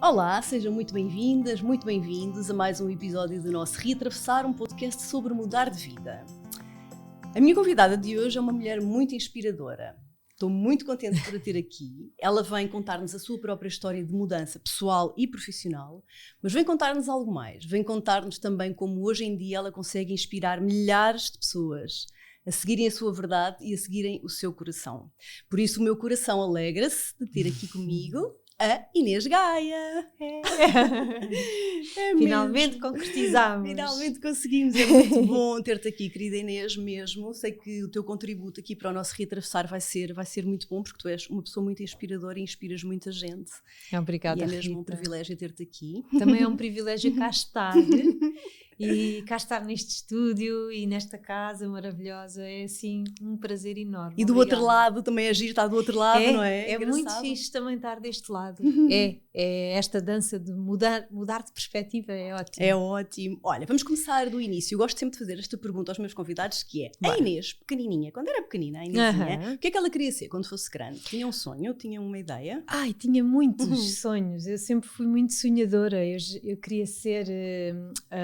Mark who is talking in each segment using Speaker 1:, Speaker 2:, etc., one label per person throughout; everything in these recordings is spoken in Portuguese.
Speaker 1: Olá, sejam muito bem-vindas, muito bem-vindos a mais um episódio do nosso Reatravessar, um podcast sobre mudar de vida. A minha convidada de hoje é uma mulher muito inspiradora. Estou muito contente por a ter aqui. Ela vem contar-nos a sua própria história de mudança pessoal e profissional, mas vem contar-nos algo mais. Vem contar-nos também como hoje em dia ela consegue inspirar milhares de pessoas a seguirem a sua verdade e a seguirem o seu coração. Por isso o meu coração alegra-se de ter aqui comigo a Inês Gaia.
Speaker 2: Finalmente concretizamos.
Speaker 1: Finalmente conseguimos. É muito bom ter-te aqui, querida Inês, mesmo. Sei que o teu contributo aqui para o nosso Reatravessar vai ser muito bom, porque tu és uma pessoa muito inspiradora e inspiras muita gente.
Speaker 2: Obrigada,
Speaker 1: e é mesmo
Speaker 2: Rita.
Speaker 1: um privilégio ter-te aqui.
Speaker 2: Também é um privilégio cá estar. E cá estar neste estúdio e nesta casa maravilhosa é assim um prazer enorme.
Speaker 1: E do
Speaker 2: Obrigada.
Speaker 1: outro lado também é giro, está do outro lado, não é?
Speaker 2: É muito
Speaker 1: Engraçado.
Speaker 2: fixe também estar deste lado. É esta dança de mudar de perspectiva, é ótimo.
Speaker 1: É ótimo. Olha, vamos começar do início. Eu gosto sempre de fazer esta pergunta aos meus convidados, que é: a Inês, pequenininha, quando era pequenina, a Inesinha, o que é que ela queria ser quando fosse grande? Tinha um sonho? Tinha uma ideia?
Speaker 2: Ai, tinha muitos sonhos. Eu sempre fui muito sonhadora. Eu queria ser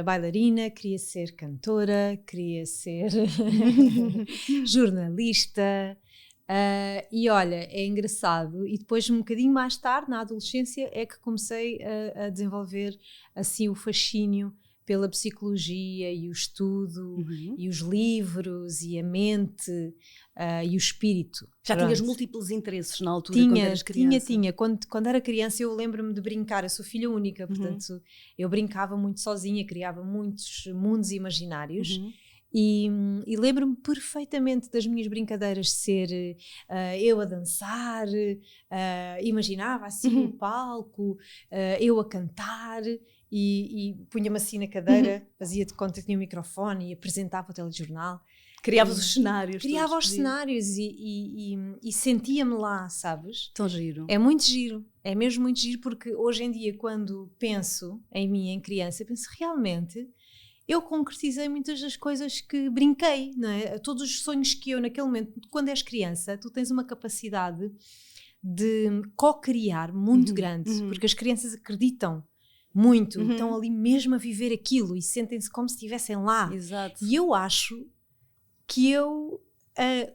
Speaker 2: bailarina, queria ser cantora, queria ser jornalista. E olha, é engraçado. E depois, um bocadinho mais tarde, na adolescência, é que comecei a desenvolver assim o fascínio pela psicologia e o estudo e os livros e a mente e o espírito.
Speaker 1: Já
Speaker 2: Pronto.
Speaker 1: tinhas múltiplos interesses na altura, quando eras criança?
Speaker 2: Tinha. Quando era criança eu lembro-me de brincar, eu sou filha única, portanto eu brincava muito sozinha, criava muitos mundos imaginários. E lembro-me perfeitamente das minhas brincadeiras de ser eu a dançar, imaginava assim o palco, eu a cantar e punha-me assim na cadeira, fazia de conta que tinha um microfone e apresentava o telejornal.
Speaker 1: Criavas os cenários.
Speaker 2: Criava os cenários e sentia-me lá, sabes?
Speaker 1: Tão giro.
Speaker 2: É muito giro, é mesmo muito giro, porque hoje em dia quando penso em mim, em criança, penso realmente... Eu concretizei muitas das coisas que brinquei, não é? Todos os sonhos que eu, naquele momento, quando és criança, tu tens uma capacidade de co-criar muito grande, porque as crianças acreditam muito, estão ali mesmo a viver aquilo e sentem-se como se estivessem lá.
Speaker 1: Exato.
Speaker 2: E eu acho que eu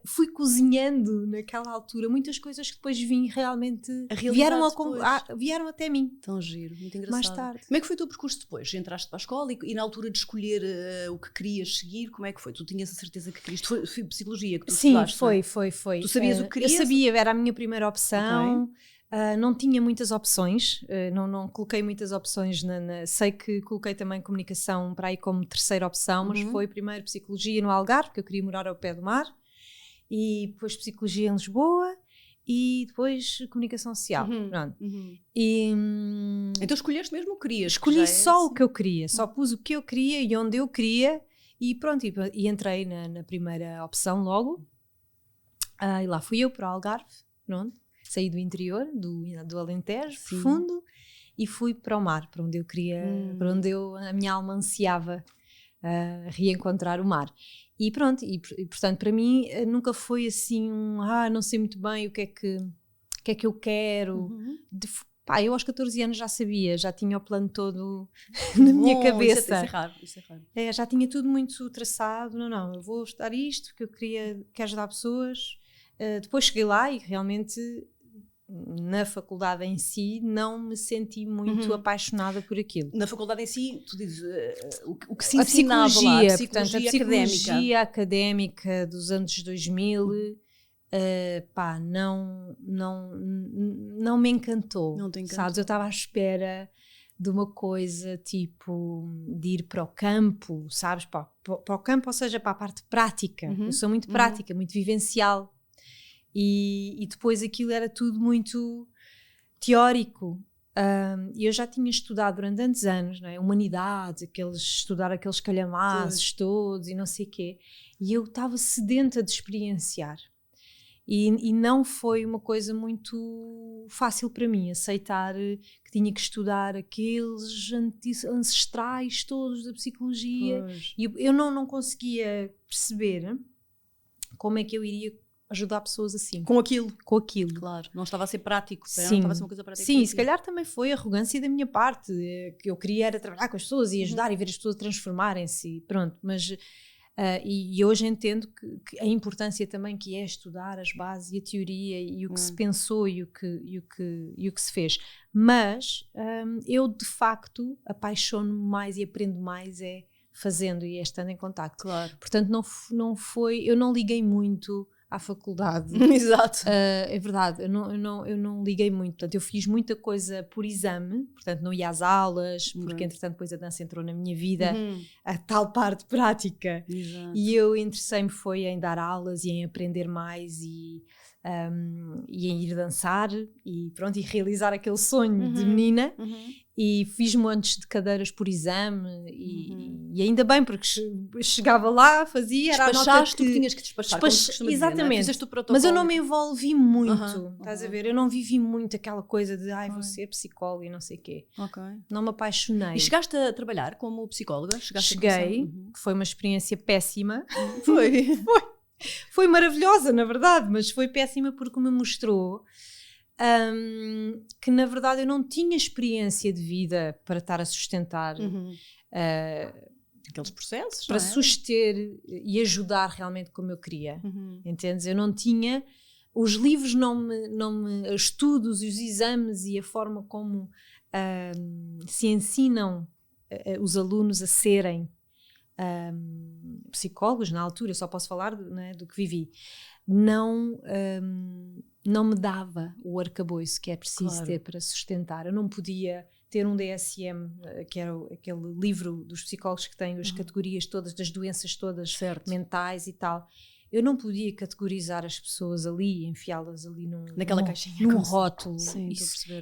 Speaker 2: fui cozinhando naquela altura muitas coisas que depois vim realmente vieram até mim.
Speaker 1: Tão giro, muito engraçado.
Speaker 2: Mais tarde.
Speaker 1: Como é que foi o teu percurso depois? Entraste para a escola e na altura de escolher o que querias seguir, como é que foi? Tu tinhas a certeza que querias? Foi psicologia que tu estudaste?
Speaker 2: Sim, foi.
Speaker 1: Tu sabias o que querias?
Speaker 2: Eu sabia, era a minha primeira opção. Okay. Não tinha muitas opções, não coloquei muitas opções. Sei que coloquei também comunicação para aí como terceira opção, mas foi primeiro psicologia no Algarve, porque eu queria morar ao pé do mar. E depois psicologia em Lisboa e depois comunicação social. Pronto.
Speaker 1: Então escolheste mesmo o que querias?
Speaker 2: Escolhi só o que eu queria, só pus o que eu queria e onde eu queria e pronto, e entrei na primeira opção logo. E lá fui eu para o Algarve, pronto. Saí do interior, do Alentejo, profundo, e fui para o mar, para onde eu queria, para onde a minha alma ansiava reencontrar o mar. E pronto, e portanto para mim nunca foi assim não sei muito bem o que é que eu quero. Eu aos 14 anos já sabia, já tinha o plano todo na minha cabeça.
Speaker 1: Isso é raro.
Speaker 2: Já tinha tudo muito traçado, eu vou estudar isto, porque eu quero ajudar pessoas. Depois cheguei lá e realmente na faculdade em si não me senti muito apaixonada por aquilo.
Speaker 1: Na faculdade em si, tu dizes o que se ensinava lá, a
Speaker 2: psicologia académica dos anos 2000, não me encantou.
Speaker 1: Não te encantou.
Speaker 2: Sabes? Eu estava à espera de uma coisa tipo de ir para o campo, sabes? Para o campo, ou seja, para a parte prática. Eu sou muito prática, muito vivencial. E depois aquilo era tudo muito teórico. E eu já tinha estudado durante tantos anos, não é? Humanidades, estudar aqueles calhamaços todos e não sei o quê. E eu estava sedenta de experienciar. E não foi uma coisa muito fácil para mim aceitar que tinha que estudar aqueles ancestrais todos da psicologia. Pois. E eu não conseguia perceber como é que eu iria ajudar pessoas assim.
Speaker 1: Com aquilo.
Speaker 2: Com aquilo.
Speaker 1: Claro, não estava a ser prático.
Speaker 2: Sim.
Speaker 1: Não estava a ser uma coisa prática.
Speaker 2: Sim, se calhar também foi arrogância da minha parte, que eu queria era trabalhar com as pessoas e ajudar e ver as pessoas transformarem-se, pronto, mas e hoje entendo que a importância também que é estudar as bases e a teoria e o que se pensou e o que se fez, mas eu de facto apaixono-me mais e aprendo mais fazendo e estando em contacto.
Speaker 1: Claro.
Speaker 2: Portanto não foi, eu não liguei muito à faculdade.
Speaker 1: Exato.
Speaker 2: É verdade, eu não liguei muito, portanto eu fiz muita coisa por exame, portanto não ia às aulas, porque entretanto depois a dança entrou na minha vida, a tal parte prática.
Speaker 1: Exato.
Speaker 2: E eu interessei-me foi em dar aulas e em aprender mais e em ir dançar e pronto, e realizar aquele sonho de menina. E fiz montes de cadeiras por exame e ainda bem, porque chegava lá, fazia, era a nota
Speaker 1: que tinhas que despachar,
Speaker 2: exatamente,
Speaker 1: dizer, não é?
Speaker 2: mas eu não me envolvi muito, estás a ver, eu não vivi muito aquela coisa de vou ser psicóloga e não sei o quê, não me apaixonei.
Speaker 1: E chegaste a trabalhar como psicóloga?
Speaker 2: Cheguei, foi uma experiência péssima.
Speaker 1: Foi
Speaker 2: maravilhosa, na verdade, mas foi péssima porque me mostrou que na verdade eu não tinha experiência de vida para estar a sustentar
Speaker 1: aqueles processos,
Speaker 2: para suster e ajudar realmente como eu queria, entendes? Eu não tinha, os livros os estudos e os exames e a forma como se ensinam os alunos a serem psicólogos na altura, eu só posso falar do que vivi, não me dava o arcabouço que é preciso ter para sustentar. Eu não podia ter um DSM, que era aquele livro dos psicólogos que tem as categorias todas, das doenças todas mentais e tal. Eu não podia categorizar as pessoas ali, enfiá-las ali
Speaker 1: naquela caixinha,
Speaker 2: num rótulo.
Speaker 1: Sim,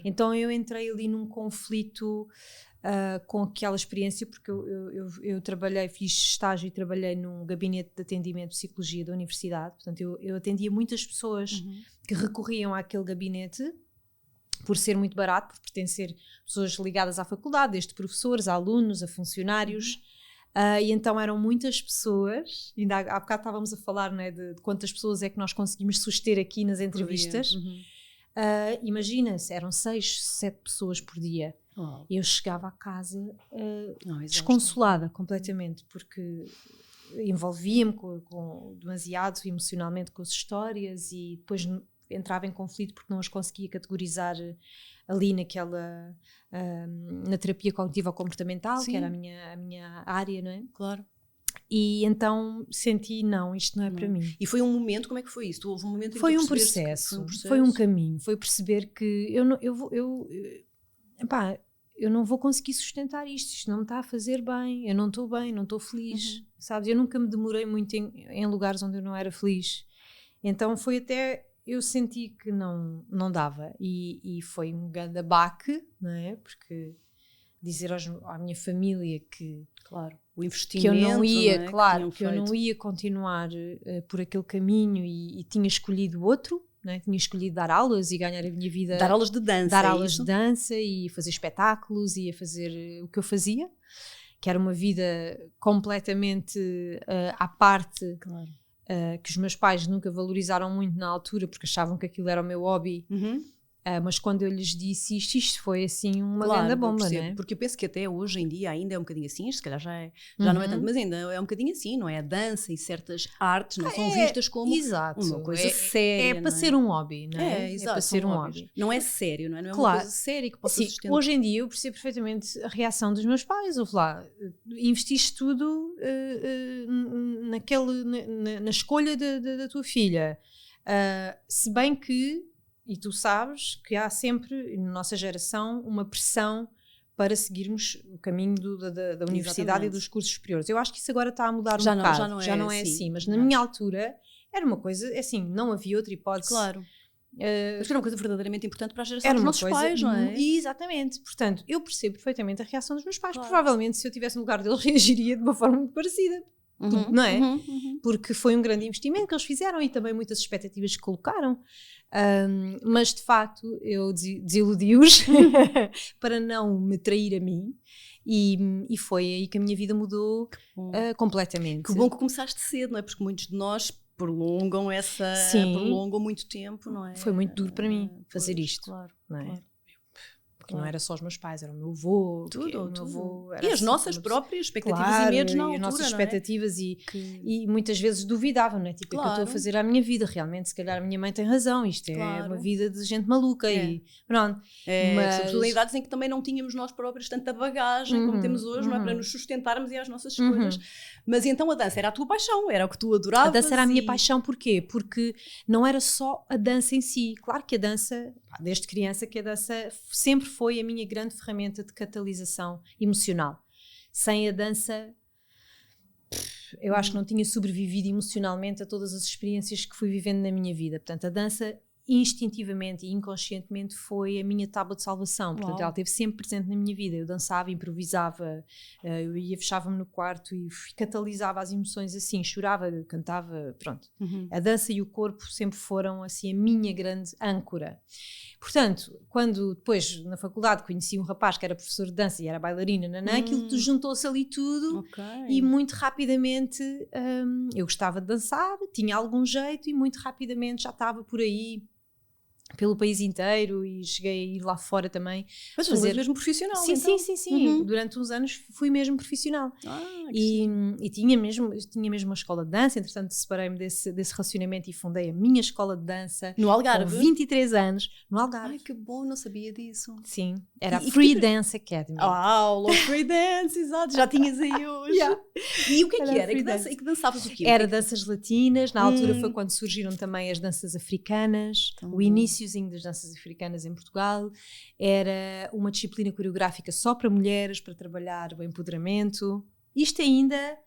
Speaker 2: então eu entrei ali num conflito com aquela experiência, porque eu trabalhei, fiz estágio e trabalhei num gabinete de atendimento de psicologia da universidade, portanto eu atendia muitas pessoas que recorriam àquele gabinete por ser muito barato, por pertencer pessoas ligadas à faculdade, desde professores, a alunos, a funcionários, e então eram muitas pessoas, ainda há bocado estávamos a falar de quantas pessoas é que nós conseguimos suster aqui nas entrevistas. Imagina-se, eram 6, 7 pessoas por dia. Eu chegava a casa desconsolada completamente, porque envolvia-me demasiado emocionalmente com as histórias e depois entrava em conflito porque não as conseguia categorizar ali na terapia cognitivo-comportamental, que era a minha área, não é?
Speaker 1: Claro.
Speaker 2: E então senti, isto não é para mim.
Speaker 1: E foi um momento, como é que foi isso? Houve um momento em
Speaker 2: foi
Speaker 1: que
Speaker 2: um processo, foi um caminho, foi perceber que eu não vou conseguir sustentar isto não me está a fazer bem, eu não estou bem, não estou feliz, sabes? Eu nunca me demorei muito em lugares onde eu não era feliz, então foi até, eu senti que não dava e foi um grande baque, não é? Porque dizer à minha família que
Speaker 1: o investimento
Speaker 2: que eu não ia,
Speaker 1: não é?
Speaker 2: que eu não ia continuar por aquele caminho e tinha escolhido outro, né? Tinha escolhido dar aulas e ganhar a minha vida,
Speaker 1: dar aulas de dança,
Speaker 2: dar aulas de dança e fazer espetáculos e a fazer o que eu fazia, que era uma vida completamente à parte, que os meus pais nunca valorizaram muito na altura porque achavam que aquilo era o meu hobby. Mas quando eu lhes disse isto foi assim uma grande bomba, não é?
Speaker 1: Porque eu penso que até hoje em dia ainda é um bocadinho assim, se calhar já não é tanto, mas ainda é um bocadinho assim, não é? A dança e certas artes não são vistas como uma coisa séria.
Speaker 2: É para ser um hobby, não é?
Speaker 1: Exato,
Speaker 2: é para ser um hobby.
Speaker 1: Não é sério, não é? Não é uma coisa séria que possa sustentar.
Speaker 2: Hoje em dia eu percebo perfeitamente a reação dos meus pais. Ouve lá, investiste tudo na escolha da tua filha. Se bem que e tu sabes que há sempre, na nossa geração, uma pressão para seguirmos o caminho da universidade e dos cursos superiores. Eu acho que isso agora está a mudar um bocado. Já não é assim. Mas na minha altura era uma coisa, assim, não havia outra hipótese.
Speaker 1: Claro. Mas era uma coisa verdadeiramente importante para a geração dos nossos pais, não é?
Speaker 2: Exatamente. Portanto, eu percebo perfeitamente a reação dos meus pais. Provavelmente, se eu estivesse no lugar deles, reagiria de uma forma muito parecida. Não é? Porque foi um grande investimento que eles fizeram e também muitas expectativas que colocaram. Mas de facto eu desiludi-os para não me trair a mim e foi aí que a minha vida mudou completamente.
Speaker 1: Que bom que começaste cedo, não é? Porque muitos de nós prolongam
Speaker 2: Sim.
Speaker 1: prolongam muito tempo, não é?
Speaker 2: Foi muito duro para mim fazer
Speaker 1: Pois,
Speaker 2: isto,
Speaker 1: claro,
Speaker 2: não é?
Speaker 1: claro.
Speaker 2: Porque não era só os meus pais, era o meu avô.
Speaker 1: Tudo.
Speaker 2: O meu avô era
Speaker 1: E as
Speaker 2: assim,
Speaker 1: nossas
Speaker 2: uma
Speaker 1: próprias expectativas
Speaker 2: claro,
Speaker 1: e medos na
Speaker 2: e
Speaker 1: altura,
Speaker 2: as nossas
Speaker 1: não é?
Speaker 2: expectativas e muitas vezes duvidavam, não é? Tipo, o que eu estou a fazer à minha vida, realmente, se calhar a minha mãe tem razão, isto é uma vida de gente maluca e pronto.
Speaker 1: Sobretudo em idades em que também não tínhamos nós próprios tanta bagagem como temos hoje, não é? Para nos sustentarmos e às nossas escolhas. Mas então a dança era a tua paixão, era o que tu adoravas.
Speaker 2: A dança era a minha paixão, porquê? Porque não era só a dança em si. Claro que a dança, desde criança, que a dança sempre foi a minha grande ferramenta de catalisação emocional. Sem a dança, eu acho que não tinha sobrevivido emocionalmente a todas as experiências que fui vivendo na minha vida. Portanto, a dança instintivamente e inconscientemente foi a minha tábua de salvação. Portanto, ela esteve sempre presente na minha vida. Eu dançava, improvisava, eu ia, fechava-me no quarto e catalisava as emoções assim, chorava, cantava, pronto. A dança e o corpo sempre foram assim a minha grande âncora. Portanto, quando depois na faculdade conheci um rapaz que era professor de dança e era bailarina, aquilo juntou-se ali tudo e muito rapidamente eu gostava de dançar, tinha algum jeito e muito rapidamente já estava por aí pelo país inteiro e cheguei a ir lá fora também.
Speaker 1: Mas fazer mesmo profissional,
Speaker 2: sim,
Speaker 1: então?
Speaker 2: Sim. Durante uns anos fui mesmo profissional. E tinha mesmo uma escola de dança, entretanto separei-me desse relacionamento e fundei a minha escola de dança.
Speaker 1: No Algarve?
Speaker 2: Com 23 anos, no Algarve.
Speaker 1: Ai, que bom, não sabia disso.
Speaker 2: Sim, era a Free Dance Academy.
Speaker 1: Aula Free Dance, exato, já tinhas aí hoje. E o que é que era? E que dançavas o quê?
Speaker 2: Era danças latinas, na altura foi quando surgiram também as danças africanas, o iniciozinho das danças africanas em Portugal. Era uma disciplina coreográfica só para mulheres, para trabalhar o empoderamento. Isto ainda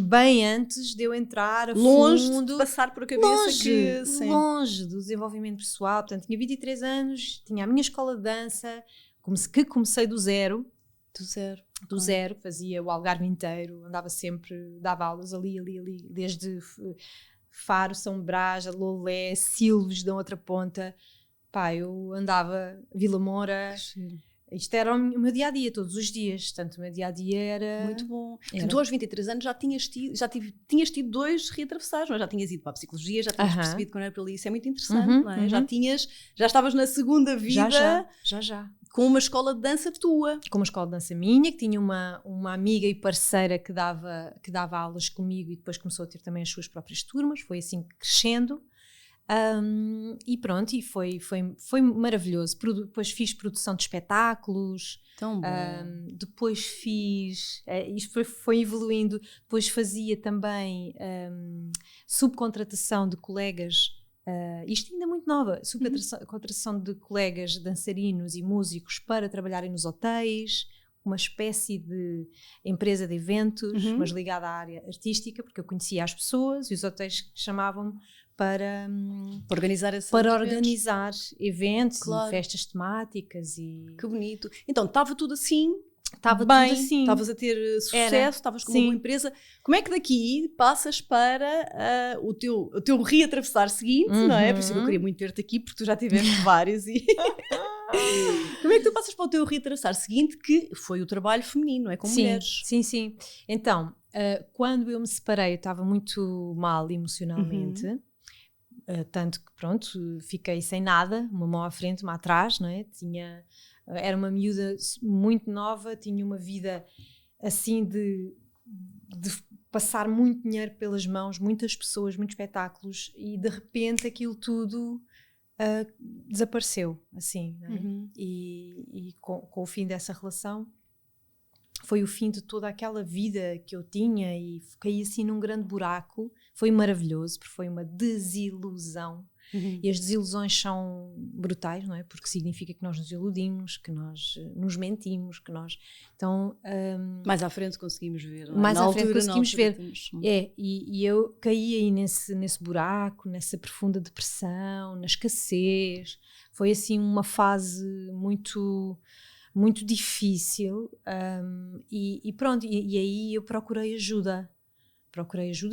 Speaker 2: bem antes de eu entrar a
Speaker 1: longe
Speaker 2: fundo,
Speaker 1: de passar por a cabeça
Speaker 2: longe do desenvolvimento pessoal. Portanto, tinha 23 anos, tinha a minha escola de dança, que comecei do zero, fazia o Algarve inteiro, andava sempre, dava aulas ali, desde Faro, São Brás, Lolé, Silves, da outra ponta. Pá, eu andava Vila Moura. Isto era o meu dia-a-dia, todos os dias. Portanto, o meu dia-a-dia era...
Speaker 1: Muito bom. Tu aos 23 anos já tinhas tido 2 reatravessares, não é? Já tinhas ido para a psicologia, já tinhas percebido que não era para ali. Isso é muito interessante, não é? Já estavas na segunda vida.
Speaker 2: Já.
Speaker 1: Com uma escola de dança tua.
Speaker 2: Com uma escola de dança minha, que tinha uma amiga e parceira que dava aulas comigo e depois começou a ter também as suas próprias turmas. Foi assim crescendo. E pronto, e foi maravilhoso. Depois fiz produção de espetáculos.
Speaker 1: Tão bom.
Speaker 2: Depois fiz... isto foi evoluindo. Depois fazia também subcontratação de colegas... isto ainda é muito nova, subcontratação de colegas dançarinos e músicos para trabalharem nos hotéis, uma espécie de empresa de eventos, mas ligada à área artística, porque eu conhecia as pessoas e os hotéis chamavam-me para organizar eventos e festas temáticas.
Speaker 1: Que bonito. Então, estava tudo assim...
Speaker 2: Estava bem, tudo assim.
Speaker 1: Estavas a ter sucesso, estavas com uma boa empresa. Como é que daqui passas para o teu reatravessar seguinte, não é? Por isso eu queria muito ter-te aqui, porque tu já tiveste vários. E... Como é que tu passas para o teu reatravessar seguinte, que foi o trabalho feminino, não é? Com mulheres.
Speaker 2: Sim. Então, quando eu me separei, eu estava muito mal emocionalmente. Tanto que, pronto, fiquei sem nada, uma mão à frente, uma atrás, não é? Era uma miúda muito nova, tinha uma vida assim de passar muito dinheiro pelas mãos, muitas pessoas, muitos espetáculos, e de repente aquilo tudo desapareceu, assim, não é? E com o fim dessa relação foi o fim de toda aquela vida que eu tinha e caí assim num grande buraco. Foi maravilhoso, porque foi uma desilusão. E as desilusões são brutais, não é? Porque significa que nós nos iludimos, que nós nos mentimos, que nós... Então...
Speaker 1: mais à frente conseguimos ver.
Speaker 2: Mais à frente conseguimos ver. E eu caí aí nesse buraco, nessa profunda depressão, na escassez. Foi assim uma fase muito difícil. E pronto, e aí eu procurei ajuda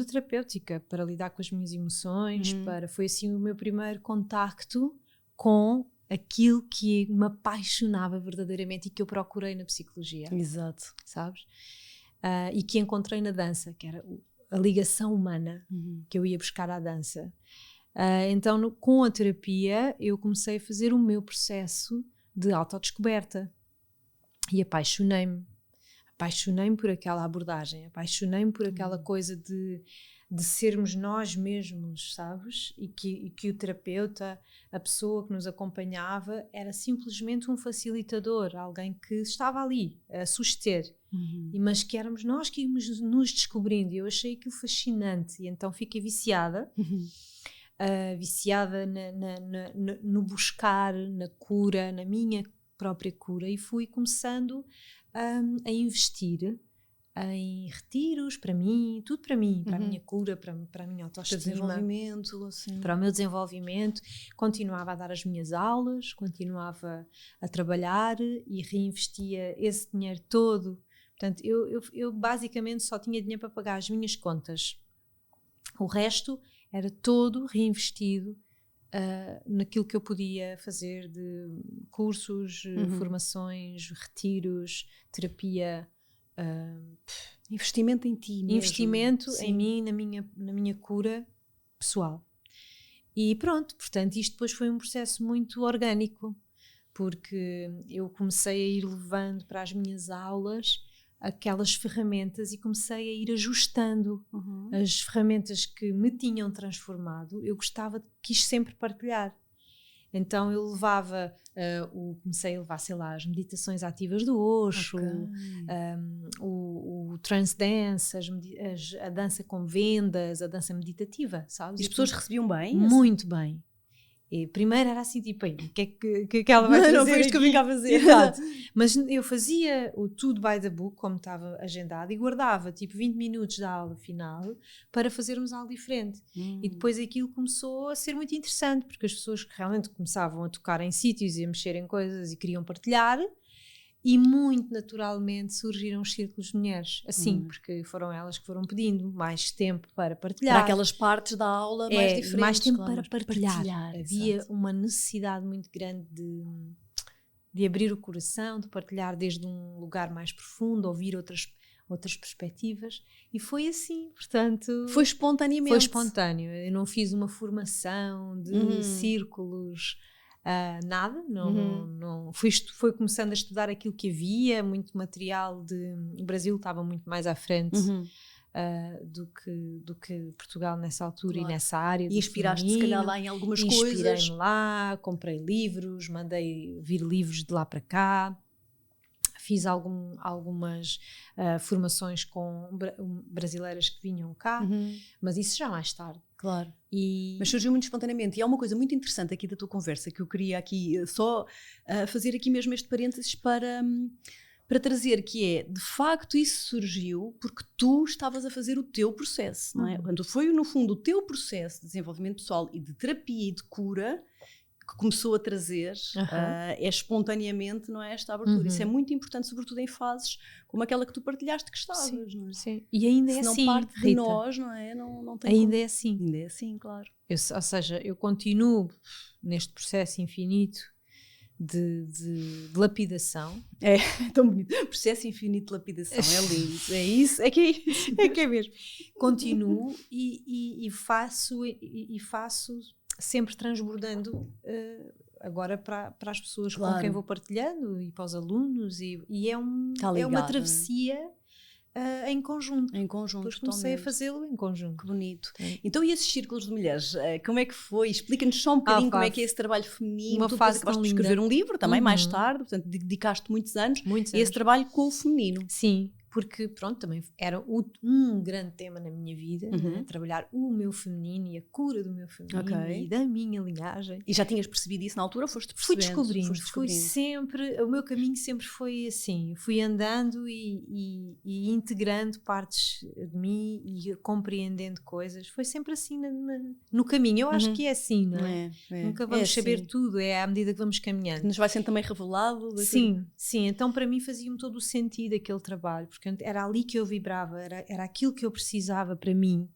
Speaker 2: terapêutica para lidar com as minhas emoções, foi assim o meu primeiro contacto com aquilo que me apaixonava verdadeiramente e que eu procurei na psicologia.
Speaker 1: Exato.
Speaker 2: Sabes? E que encontrei na dança, que era a ligação humana que eu ia buscar à dança. Então, com a terapia, eu comecei a fazer o meu processo de autodescoberta e apaixonei-me por aquela abordagem, apaixonei-me por aquela coisa de sermos nós mesmos, sabes? E que o terapeuta, a pessoa que nos acompanhava, era simplesmente um facilitador, alguém que estava ali a suster, mas que éramos nós que íamos nos descobrindo, e eu achei aquilo fascinante, e então fiquei viciada. Viciada no buscar, na cura, na minha própria cura, e fui começando a investir em retiros para mim, tudo para mim, para a minha cura, para a minha autoestima,
Speaker 1: desenvolvimento, assim.
Speaker 2: para o meu desenvolvimento. Continuava a dar as minhas aulas, continuava a trabalhar e reinvestia esse dinheiro todo. Portanto, eu basicamente só tinha dinheiro para pagar as minhas contas. O resto era todo reinvestido naquilo que eu podia fazer de cursos, formações, retiros, terapia.
Speaker 1: Investimento em ti mesmo.
Speaker 2: Investimento em mim, na minha cura pessoal. E pronto, portanto, isto depois foi um processo muito orgânico, porque eu comecei a ir levando para as minhas aulas aquelas ferramentas e comecei a ir ajustando as ferramentas que me tinham transformado. Eu quis sempre partilhar. Então eu levava, comecei a levar, sei lá, as meditações ativas do Osho, o trance dance, a dança com vendas, a dança meditativa, sabes?
Speaker 1: E as pessoas recebiam bem?
Speaker 2: Muito bem. E primeiro era assim, tipo, o que é que ela vai fazer?
Speaker 1: Não foi isto que eu vim cá fazer.
Speaker 2: Exato. Mas eu fazia o tudo by the book, como estava agendado, e guardava tipo 20 minutos da aula final para fazermos algo diferente. E depois aquilo começou a ser muito interessante, porque as pessoas que realmente começavam a tocar em sítios e a mexer em coisas e queriam partilhar, e muito naturalmente surgiram os círculos de mulheres, assim, porque foram elas que foram pedindo mais tempo para partilhar.
Speaker 1: Para aquelas partes da aula mais diferentes.
Speaker 2: Mais tempo,
Speaker 1: claro,
Speaker 2: para partilhar. Havia uma necessidade muito grande de abrir o coração, de partilhar desde um lugar mais profundo, ouvir outras perspectivas, e foi assim, portanto...
Speaker 1: Foi espontaneamente.
Speaker 2: Foi espontâneo. Eu não fiz uma formação de círculos... nada, não foi começando a estudar aquilo que havia, muito material o Brasil estava muito mais à frente do que Portugal nessa altura, claro. E nessa área.
Speaker 1: E inspiraste se calhar lá em algumas coisas.
Speaker 2: Inspirei-me lá, comprei livros, mandei vir livros de lá para cá, fiz algumas formações com brasileiras que vinham cá, mas isso já mais tarde.
Speaker 1: Claro. Mas surgiu muito espontaneamente. E há uma coisa muito interessante aqui da tua conversa que eu queria aqui só fazer aqui mesmo este parênteses para trazer, que é, de facto isso surgiu porque tu estavas a fazer o teu processo, não é? Quando foi no fundo o teu processo de desenvolvimento pessoal e de terapia e de cura que começou a trazer espontaneamente, não é, esta abertura. Isso é muito importante, sobretudo em fases como aquela que tu partilhaste que estavas,
Speaker 2: sim,
Speaker 1: não é?
Speaker 2: Sim. E ainda é assim,
Speaker 1: não parte
Speaker 2: Rita,
Speaker 1: de nós, não é? Não tem
Speaker 2: ainda
Speaker 1: como.
Speaker 2: É assim.
Speaker 1: Ainda é assim, claro.
Speaker 2: Ou seja, eu continuo neste processo infinito de lapidação.
Speaker 1: É tão bonito. Processo infinito de lapidação, é lindo. É isso, é que é isso.
Speaker 2: É que é mesmo. Continuo e faço sempre transbordando agora para as pessoas com quem vou partilhando e para os alunos, e é uma travessia em conjunto.
Speaker 1: Em conjunto,
Speaker 2: depois comecei a fazê-lo em conjunto.
Speaker 1: Que bonito. Então, e esses círculos de mulheres, como é que foi? Explica-nos só um bocadinho como é que é esse trabalho feminino.
Speaker 2: Uma
Speaker 1: tu
Speaker 2: fase
Speaker 1: acabaste de escrever um livro também mais tarde, portanto dedicaste muitos anos a esse trabalho com o feminino.
Speaker 2: Sim, porque pronto, também era um grande tema na minha vida, né? Trabalhar o meu feminino e a cura do meu feminino e da minha linhagem.
Speaker 1: E já tinhas percebido isso na altura ou foste
Speaker 2: percebendo? Fui sempre, o meu caminho sempre foi assim, fui andando e integrando partes de mim e compreendendo coisas, foi sempre assim no caminho. Eu acho que é assim, não é? Nunca vamos saber tudo, é à medida que vamos caminhando.
Speaker 1: Nos vai sendo também revelado.
Speaker 2: Sim, então para mim fazia-me todo o sentido aquele trabalho, porque era ali que eu vibrava, era aquilo que eu precisava para mim,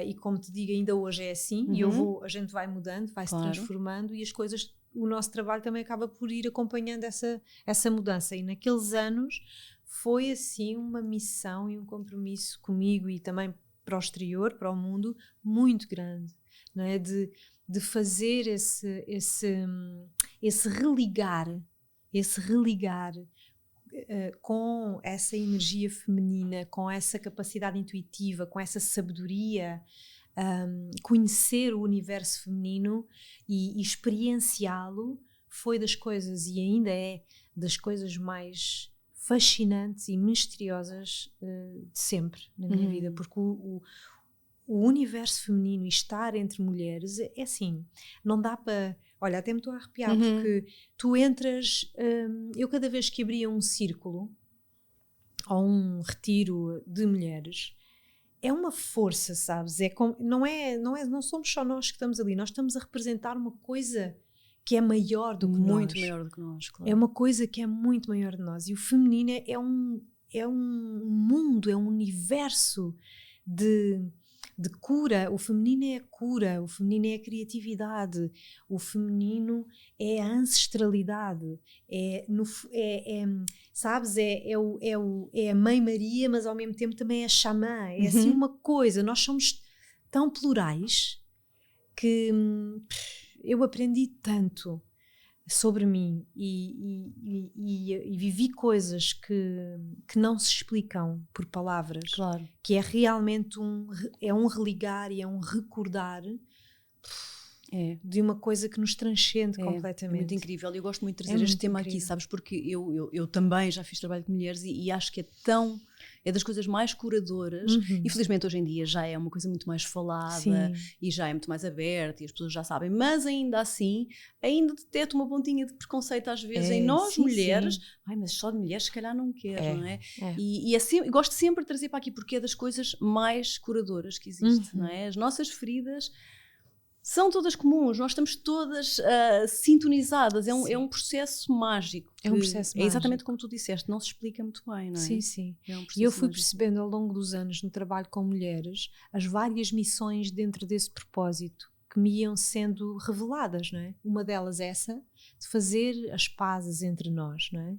Speaker 2: e como te digo, ainda hoje é assim, e a gente vai mudando, vai-se transformando, e as coisas, o nosso trabalho também acaba por ir acompanhando essa mudança, e naqueles anos foi assim uma missão e um compromisso comigo e também para o exterior, para o mundo, muito grande, não é? De fazer esse religar com essa energia feminina, com essa capacidade intuitiva, com essa sabedoria, conhecer o universo feminino e experienciá-lo foi das coisas, e ainda é das coisas mais fascinantes e misteriosas de sempre na minha vida, porque o universo feminino e estar entre mulheres é assim, não dá para... Olha, até me estou a arrepiar, porque tu entras... eu cada vez que abria um círculo ou um retiro de mulheres, é uma força, sabes? Não somos só nós que estamos ali, nós estamos a representar uma coisa que é maior do que nós.
Speaker 1: Muito maior do que nós, claro.
Speaker 2: É uma coisa que é muito maior de nós. E o feminino é um mundo, é um universo de cura. O feminino é a cura, o feminino é a criatividade, o feminino é a ancestralidade, sabes, é a Mãe Maria, mas ao mesmo tempo também é a xamã, é assim uma coisa. Nós somos tão plurais que eu aprendi tanto sobre mim e vivi coisas que não se explicam por palavras,
Speaker 1: claro.
Speaker 2: Que é realmente um religar e é um recordar de uma coisa que nos transcende completamente.
Speaker 1: É muito incrível, eu gosto muito de trazer este tema aqui, sabes, porque eu também já fiz trabalho com mulheres e acho que é das coisas mais curadoras. Infelizmente hoje em dia já é uma coisa muito mais falada e já é muito mais aberta e as pessoas já sabem, mas ainda assim ainda detecto uma pontinha de preconceito às vezes em nós mulheres. Ai, mas só de mulheres se calhar não quer, não é? E assim, gosto sempre de trazer para aqui porque é das coisas mais curadoras que existe, não é? As nossas feridas são todas comuns, nós estamos todas sintonizadas, é um processo mágico.
Speaker 2: É um processo mágico.
Speaker 1: É exatamente como tu disseste, não se explica muito bem, não é?
Speaker 2: Sim.
Speaker 1: É um
Speaker 2: e eu fui
Speaker 1: mágico.
Speaker 2: percebendo ao longo dos anos no trabalho com mulheres as várias missões dentro desse propósito que me iam sendo reveladas, não é? Uma delas é essa, de fazer as pazes entre nós, não é?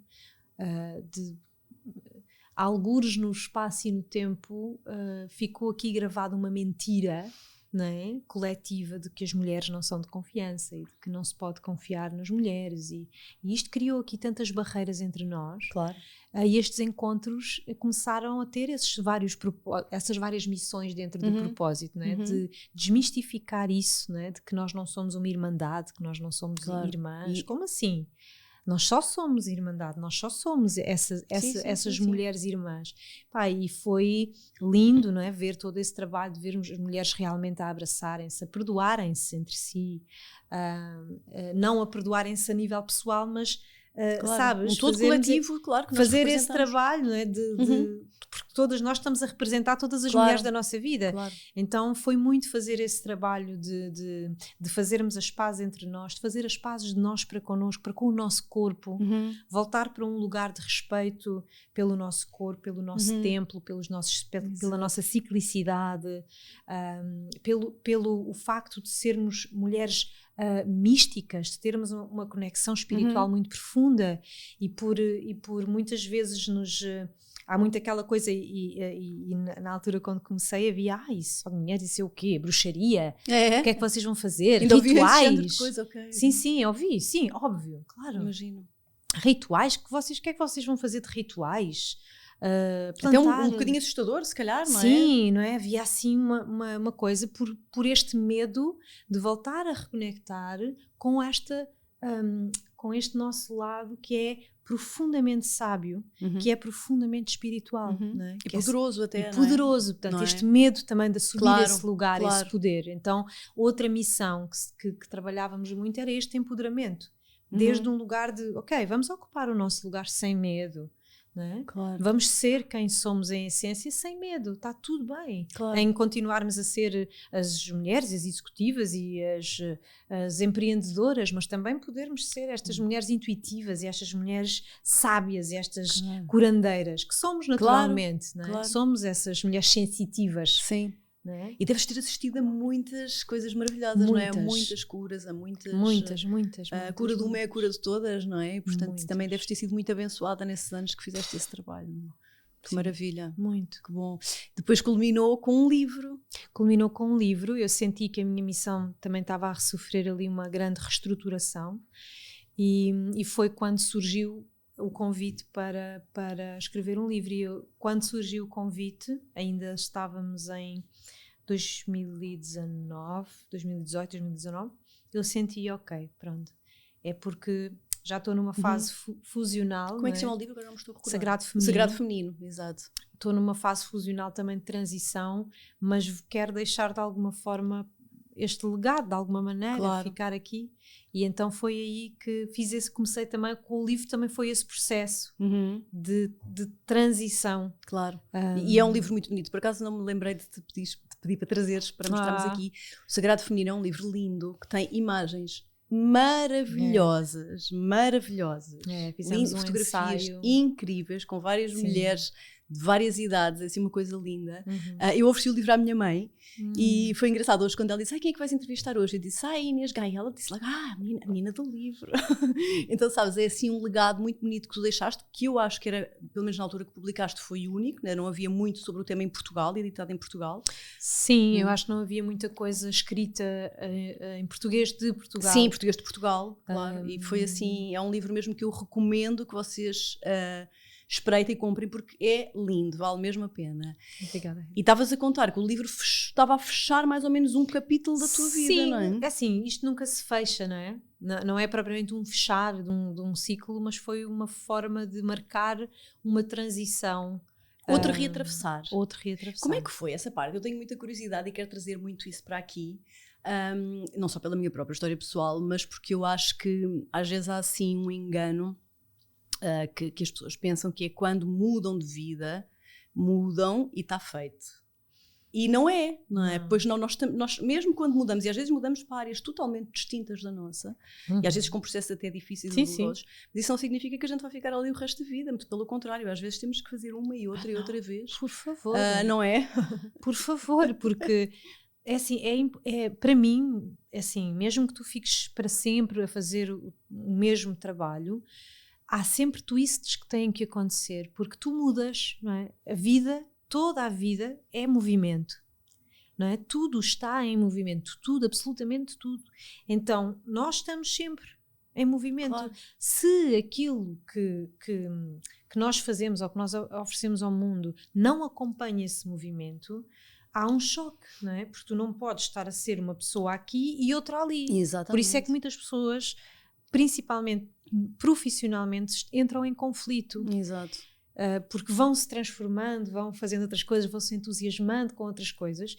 Speaker 2: Algures no espaço e no tempo ficou aqui gravada uma mentira, não é? Coletiva, de que as mulheres não são de confiança e de que não se pode confiar nas mulheres e isto criou aqui tantas barreiras entre nós.
Speaker 1: Claro.
Speaker 2: E estes encontros começaram a ter essas várias missões dentro do propósito, não é? De desmistificar isso, não é? De que nós não somos uma irmandade, que nós não somos irmãs. Como assim? Nós só somos irmandade, nós só somos essas mulheres irmãs. E foi lindo, não é? Ver todo esse trabalho, de ver as mulheres realmente a abraçarem-se, a perdoarem-se entre si, não a perdoarem-se a nível pessoal, mas sabes,
Speaker 1: um todo coletivo, claro, que nós
Speaker 2: fazer esse trabalho, não é? Porque todas nós estamos a representar todas as mulheres da nossa vida.
Speaker 1: Claro.
Speaker 2: Então foi muito fazer esse trabalho de fazermos as pazes entre nós, de fazer as pazes de nós para connosco, para com o nosso corpo, voltar para um lugar de respeito pelo nosso corpo, pelo nosso templo, pela nossa ciclicidade, pelo o facto de sermos mulheres místicas, de termos uma conexão espiritual muito profunda e por muitas vezes há muito aquela coisa e na altura quando comecei havia isso, só de mulheres, isso é o quê? Bruxaria? O que é que vocês vão fazer?
Speaker 1: Ainda
Speaker 2: rituais?
Speaker 1: De coisa, okay.
Speaker 2: Sim, ouvi, sim, óbvio, claro.
Speaker 1: Imagino.
Speaker 2: Rituais? O que é que vocês vão fazer de rituais?
Speaker 1: Até um bocadinho assustador, se calhar, não é?
Speaker 2: Sim, não é? Havia assim uma coisa por este medo de voltar a reconectar com com este nosso lado que é profundamente sábio, que é profundamente espiritual, não é?
Speaker 1: E poderoso até,
Speaker 2: e poderoso, portanto,
Speaker 1: não é?
Speaker 2: este medo também de assumir esse lugar,
Speaker 1: claro.
Speaker 2: esse poder. Então, outra missão que trabalhávamos muito era este empoderamento, desde um lugar de, ok, vamos ocupar o nosso lugar sem medo, não é?
Speaker 1: Claro.
Speaker 2: Vamos ser quem somos em essência sem medo, está tudo bem, em continuarmos a ser as mulheres, as executivas e as empreendedoras, mas também podermos ser estas mulheres intuitivas e estas mulheres sábias e estas curandeiras que somos naturalmente, não é? Somos essas mulheres sensitivas.
Speaker 1: Sim.
Speaker 2: Não é?
Speaker 1: E deves ter assistido a muitas coisas maravilhosas, não é? A muitas curas, a muitas. A cura de uma é a cura de todas, não é? E, portanto, também deves ter sido muito abençoada nesses anos que fizeste esse trabalho. Não é? Que maravilha.
Speaker 2: Muito.
Speaker 1: Que bom. Depois culminou com um livro.
Speaker 2: Culminou com um livro. Eu senti que a minha missão também estava a sofrer ali uma grande reestruturação e foi quando surgiu o convite para escrever um livro. E quando surgiu o convite, ainda estávamos em 2019, 2018, 2019, eu senti, ok, pronto, é porque já estou numa fase fusional.
Speaker 1: Como é que se chama o livro? Agora não me estou a recordar.
Speaker 2: Sagrado Feminino.
Speaker 1: Sagrado Feminino, exato.
Speaker 2: Estou numa fase fusional também de transição, mas quero deixar de alguma forma este legado, de alguma maneira,
Speaker 1: claro.
Speaker 2: Ficar aqui. E então foi aí que comecei também com o livro, também foi esse processo de transição.
Speaker 1: Claro. E é um livro muito bonito. Por acaso não me lembrei de te pedir para trazeres, para mostrarmos aqui. O Sagrado Feminino é um livro lindo, que tem imagens maravilhosas,
Speaker 2: fizemos
Speaker 1: fotografias
Speaker 2: ensaio
Speaker 1: incríveis, com várias mulheres de várias idades, é assim uma coisa linda. Eu ofereci o livro à minha mãe e foi engraçado hoje quando ela disse, quem é que vais entrevistar hoje? Eu disse, Inês Gaia. Ela disse logo, a menina do livro. Então sabes, é assim um legado muito bonito que tu deixaste, que eu acho que era, pelo menos na altura que publicaste, foi único, né? Não havia muito sobre o tema em Portugal, editado em Portugal.
Speaker 2: Sim, eu acho que não havia muita coisa escrita em português de Portugal.
Speaker 1: Sim, português de Portugal, claro. E foi assim, é um livro mesmo que eu recomendo que vocês espreitem e comprem, porque é lindo, vale mesmo a pena.
Speaker 2: Obrigada.
Speaker 1: E estavas a contar que o livro estava a fechar mais ou menos um capítulo da tua vida, não é?
Speaker 2: Sim, é assim, isto nunca se fecha, não é? Não é propriamente um fechar de um ciclo, mas foi uma forma de marcar uma transição.
Speaker 1: Outro reatravessar.
Speaker 2: Como
Speaker 1: é que foi essa parte? Eu tenho muita curiosidade e quero trazer muito isso para aqui. Não só pela minha própria história pessoal, mas porque eu acho que às vezes há assim um engano que as pessoas pensam que é quando mudam de vida, mudam e está feito. E não é? Pois não, nós mesmo quando mudamos, e às vezes mudamos para áreas totalmente distintas da nossa, e às vezes com processos até difíceis e dolorosos, mas isso não significa que a gente vai ficar ali o resto da vida, muito pelo contrário, às vezes temos que fazer uma e outra vez.
Speaker 2: Por favor.
Speaker 1: Não é?
Speaker 2: Por favor, porque é assim, para mim, é assim, mesmo que tu fiques para sempre a fazer o mesmo trabalho, há sempre twists que têm que acontecer, porque tu mudas, não é? A vida, toda a vida é movimento, não é? Tudo está em movimento, tudo, absolutamente tudo. Então, nós estamos sempre em movimento.
Speaker 1: Claro.
Speaker 2: Se aquilo que nós fazemos ou que nós oferecemos ao mundo não acompanha esse movimento, há um choque, não é? Porque tu não podes estar a ser uma pessoa aqui e outra ali.
Speaker 1: Exatamente.
Speaker 2: Por isso é que muitas pessoas, principalmente profissionalmente, entram em conflito.
Speaker 1: Exato.
Speaker 2: Porque vão se transformando, vão fazendo outras coisas, vão se entusiasmando com outras coisas,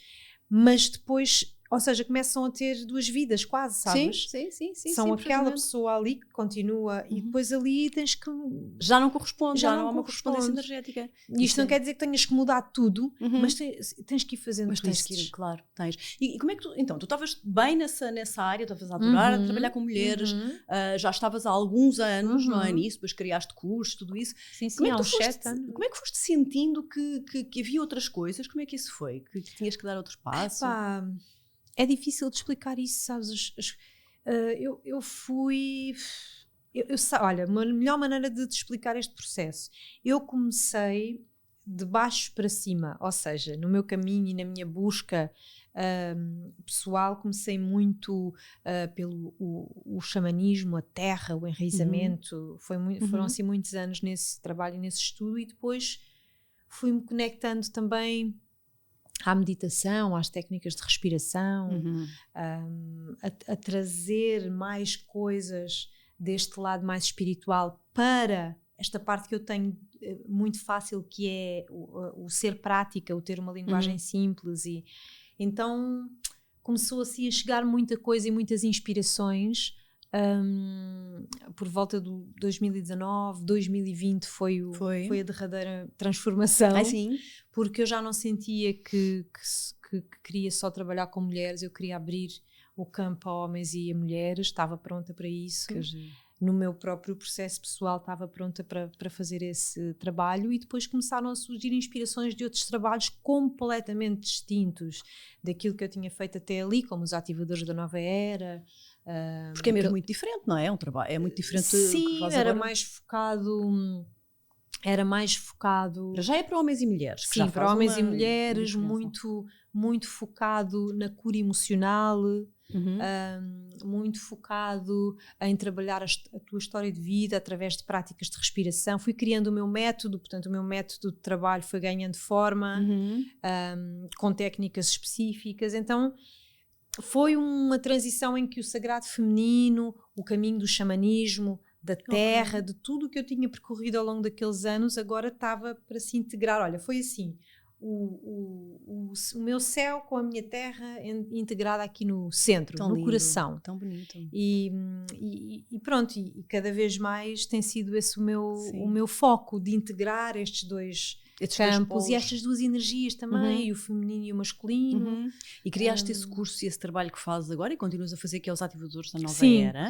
Speaker 2: mas depois, ou seja, começam a ter duas vidas quase, sabes?
Speaker 1: Sim.
Speaker 2: São aquela pessoa ali que continua e depois ali tens que...
Speaker 1: Já não corresponde, já não há uma correspondência energética.
Speaker 2: Isto não quer dizer que tenhas que mudar tudo, mas tens que ir fazendo
Speaker 1: mas
Speaker 2: twists.
Speaker 1: Tens que ir, claro, tens. E como é que tu... Então, tu estavas bem nessa área, estavas a adorar a trabalhar com mulheres, já estavas há alguns anos, não é, nisso, depois criaste cursos, tudo isso.
Speaker 2: Sim,
Speaker 1: há uns 7 anos. Como é que foste sentindo que havia outras coisas? Como é que isso foi? Que tinhas que dar outro passo?
Speaker 2: É difícil de explicar isso, sabes? Eu fui... olha, a melhor maneira de te explicar este processo. Eu comecei de baixo para cima, ou seja, no meu caminho e na minha busca pessoal, comecei muito pelo o xamanismo, a terra, o enraizamento. Foram assim muitos anos nesse trabalho e nesse estudo, e depois fui-me conectando também à meditação, às técnicas de respiração, a trazer mais coisas deste lado mais espiritual para esta parte que eu tenho muito fácil, que é o ser prática, o ter uma linguagem simples. E então começou assim a chegar muita coisa e muitas inspirações. Por volta do 2019, 2020 foi a derradeira transformação. Porque eu já não sentia que queria só trabalhar com mulheres, eu queria abrir o campo a homens e a mulheres, estava pronta para isso. No meu próprio processo pessoal estava pronta para fazer esse trabalho, e depois começaram a surgir inspirações de outros trabalhos completamente distintos daquilo que eu tinha feito até ali, como os ativadores da nova era.
Speaker 1: Porque é mesmo muito diferente, não é? Um trabalho é muito diferente.
Speaker 2: Sim,
Speaker 1: do que faz
Speaker 2: era
Speaker 1: agora.
Speaker 2: mais focado era mais focado...
Speaker 1: Já é para homens e mulheres.
Speaker 2: Sim, para homens e mulheres, muito focado na cura emocional, muito focado em trabalhar a tua história de vida através de práticas de respiração. Fui criando o meu método, portanto o meu método de trabalho foi ganhando forma, com técnicas específicas. Então foi uma transição em que o sagrado feminino, o caminho do xamanismo, da terra, de tudo o que eu tinha percorrido ao longo daqueles anos, agora estava para se integrar. Olha, foi assim, o meu céu com a minha terra integrada aqui no centro,
Speaker 1: tão
Speaker 2: no
Speaker 1: lindo,
Speaker 2: coração.
Speaker 1: Tão bonito.
Speaker 2: E pronto, e cada vez mais tem sido esse o meu foco, de integrar estes dois campos e estas duas energias também, e o feminino e o masculino.
Speaker 1: E criaste esse curso e esse trabalho que fazes agora e continuas a fazer, que é os ativadores da nova
Speaker 2: sim,
Speaker 1: era.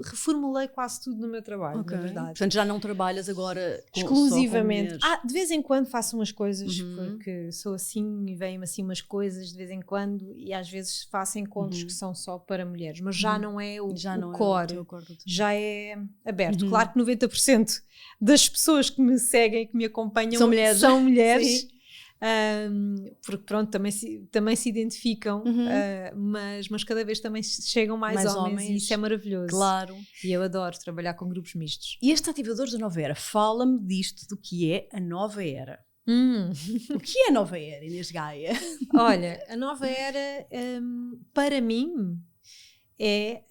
Speaker 2: Reformulei quase tudo no meu trabalho, na verdade.
Speaker 1: Portanto, já não trabalhas agora
Speaker 2: exclusivamente. De vez em quando faço umas coisas, porque sou assim e vêm-me assim umas coisas de vez em quando, e às vezes faço encontros que são só para mulheres, mas já não é o core, já é aberto. Claro que 90% das pessoas que me seguem, que me acompanham, são mulheres. Porque pronto, também se identificam, mas cada vez também chegam mais homens, e isso é maravilhoso.
Speaker 1: Claro.
Speaker 2: E eu adoro trabalhar com grupos mistos.
Speaker 1: E estes ativadores da nova era, fala-me disto, do que é a nova era. O que é a nova era, Inês Gaia?
Speaker 2: Olha, a nova era, para mim, é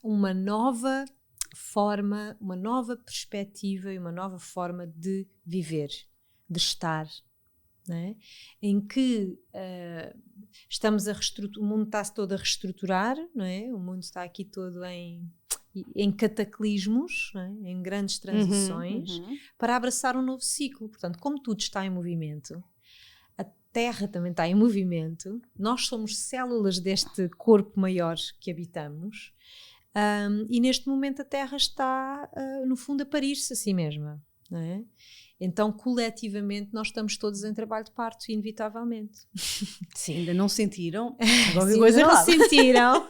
Speaker 2: uma nova forma, uma nova perspectiva e uma nova forma de viver, de estar, não é? Em que estamos o mundo está-se todo a reestruturar, não é? O mundo está aqui todo em cataclismos, não é? Em grandes transições, para abraçar um novo ciclo. Portanto, como tudo está em movimento, a Terra também está em movimento, nós somos células deste corpo maior que habitamos, e neste momento a Terra está, no fundo, a parir-se a si mesma, não é? Então, coletivamente, nós estamos todos em trabalho de parto, inevitavelmente.
Speaker 1: Sim, ainda não sentiram?
Speaker 2: Não sentiram.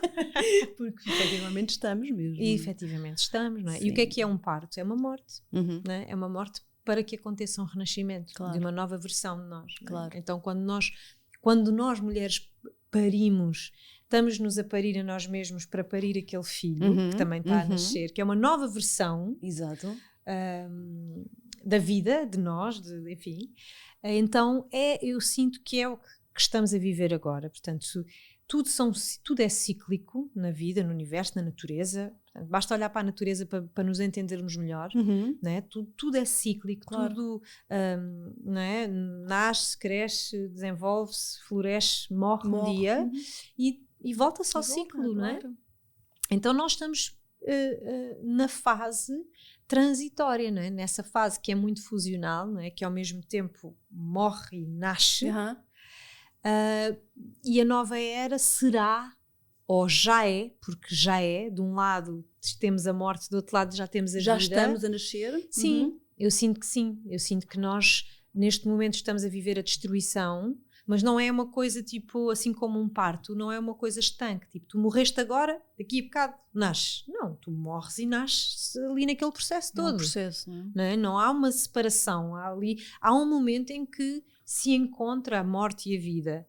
Speaker 1: Porque efetivamente estamos mesmo.
Speaker 2: E efetivamente estamos, não é? Sim. E o que é um parto? É uma morte, não é? É uma morte para que aconteça um renascimento, de uma nova versão de nós.
Speaker 1: Claro.
Speaker 2: Então, quando nós mulheres parimos, estamos-nos a parir a nós mesmos para parir aquele filho que também está a nascer, que é uma nova versão.
Speaker 1: Exato.
Speaker 2: Da vida, de nós, enfim. Então eu sinto que é o que estamos a viver agora. Portanto, tudo é cíclico na vida, no universo, na natureza. Portanto, basta olhar para a natureza para nos entendermos melhor. Não é? Tudo é cíclico, claro. Tudo não é? Nasce, cresce, desenvolve-se, floresce, morre um dia e volta-se ao ciclo, não é? Claro. Então nós estamos na fase transitória, não é? Nessa fase que é muito fusional, não é? Que ao mesmo tempo morre e nasce, e a nova era será, ou já é, porque já é, de um lado temos a morte, do outro lado já temos a vida.
Speaker 1: Já estamos a nascer?
Speaker 2: Sim, eu sinto que sim, eu sinto que nós neste momento estamos a viver a destruição, mas não é uma coisa tipo, assim como um parto, não é uma coisa estanque, tipo, tu morreste agora, daqui a bocado nasces. Não, tu morres e nasces ali naquele processo todo.
Speaker 1: É um processo,
Speaker 2: não é? Não há uma separação, há um momento em que se encontra a morte e a vida.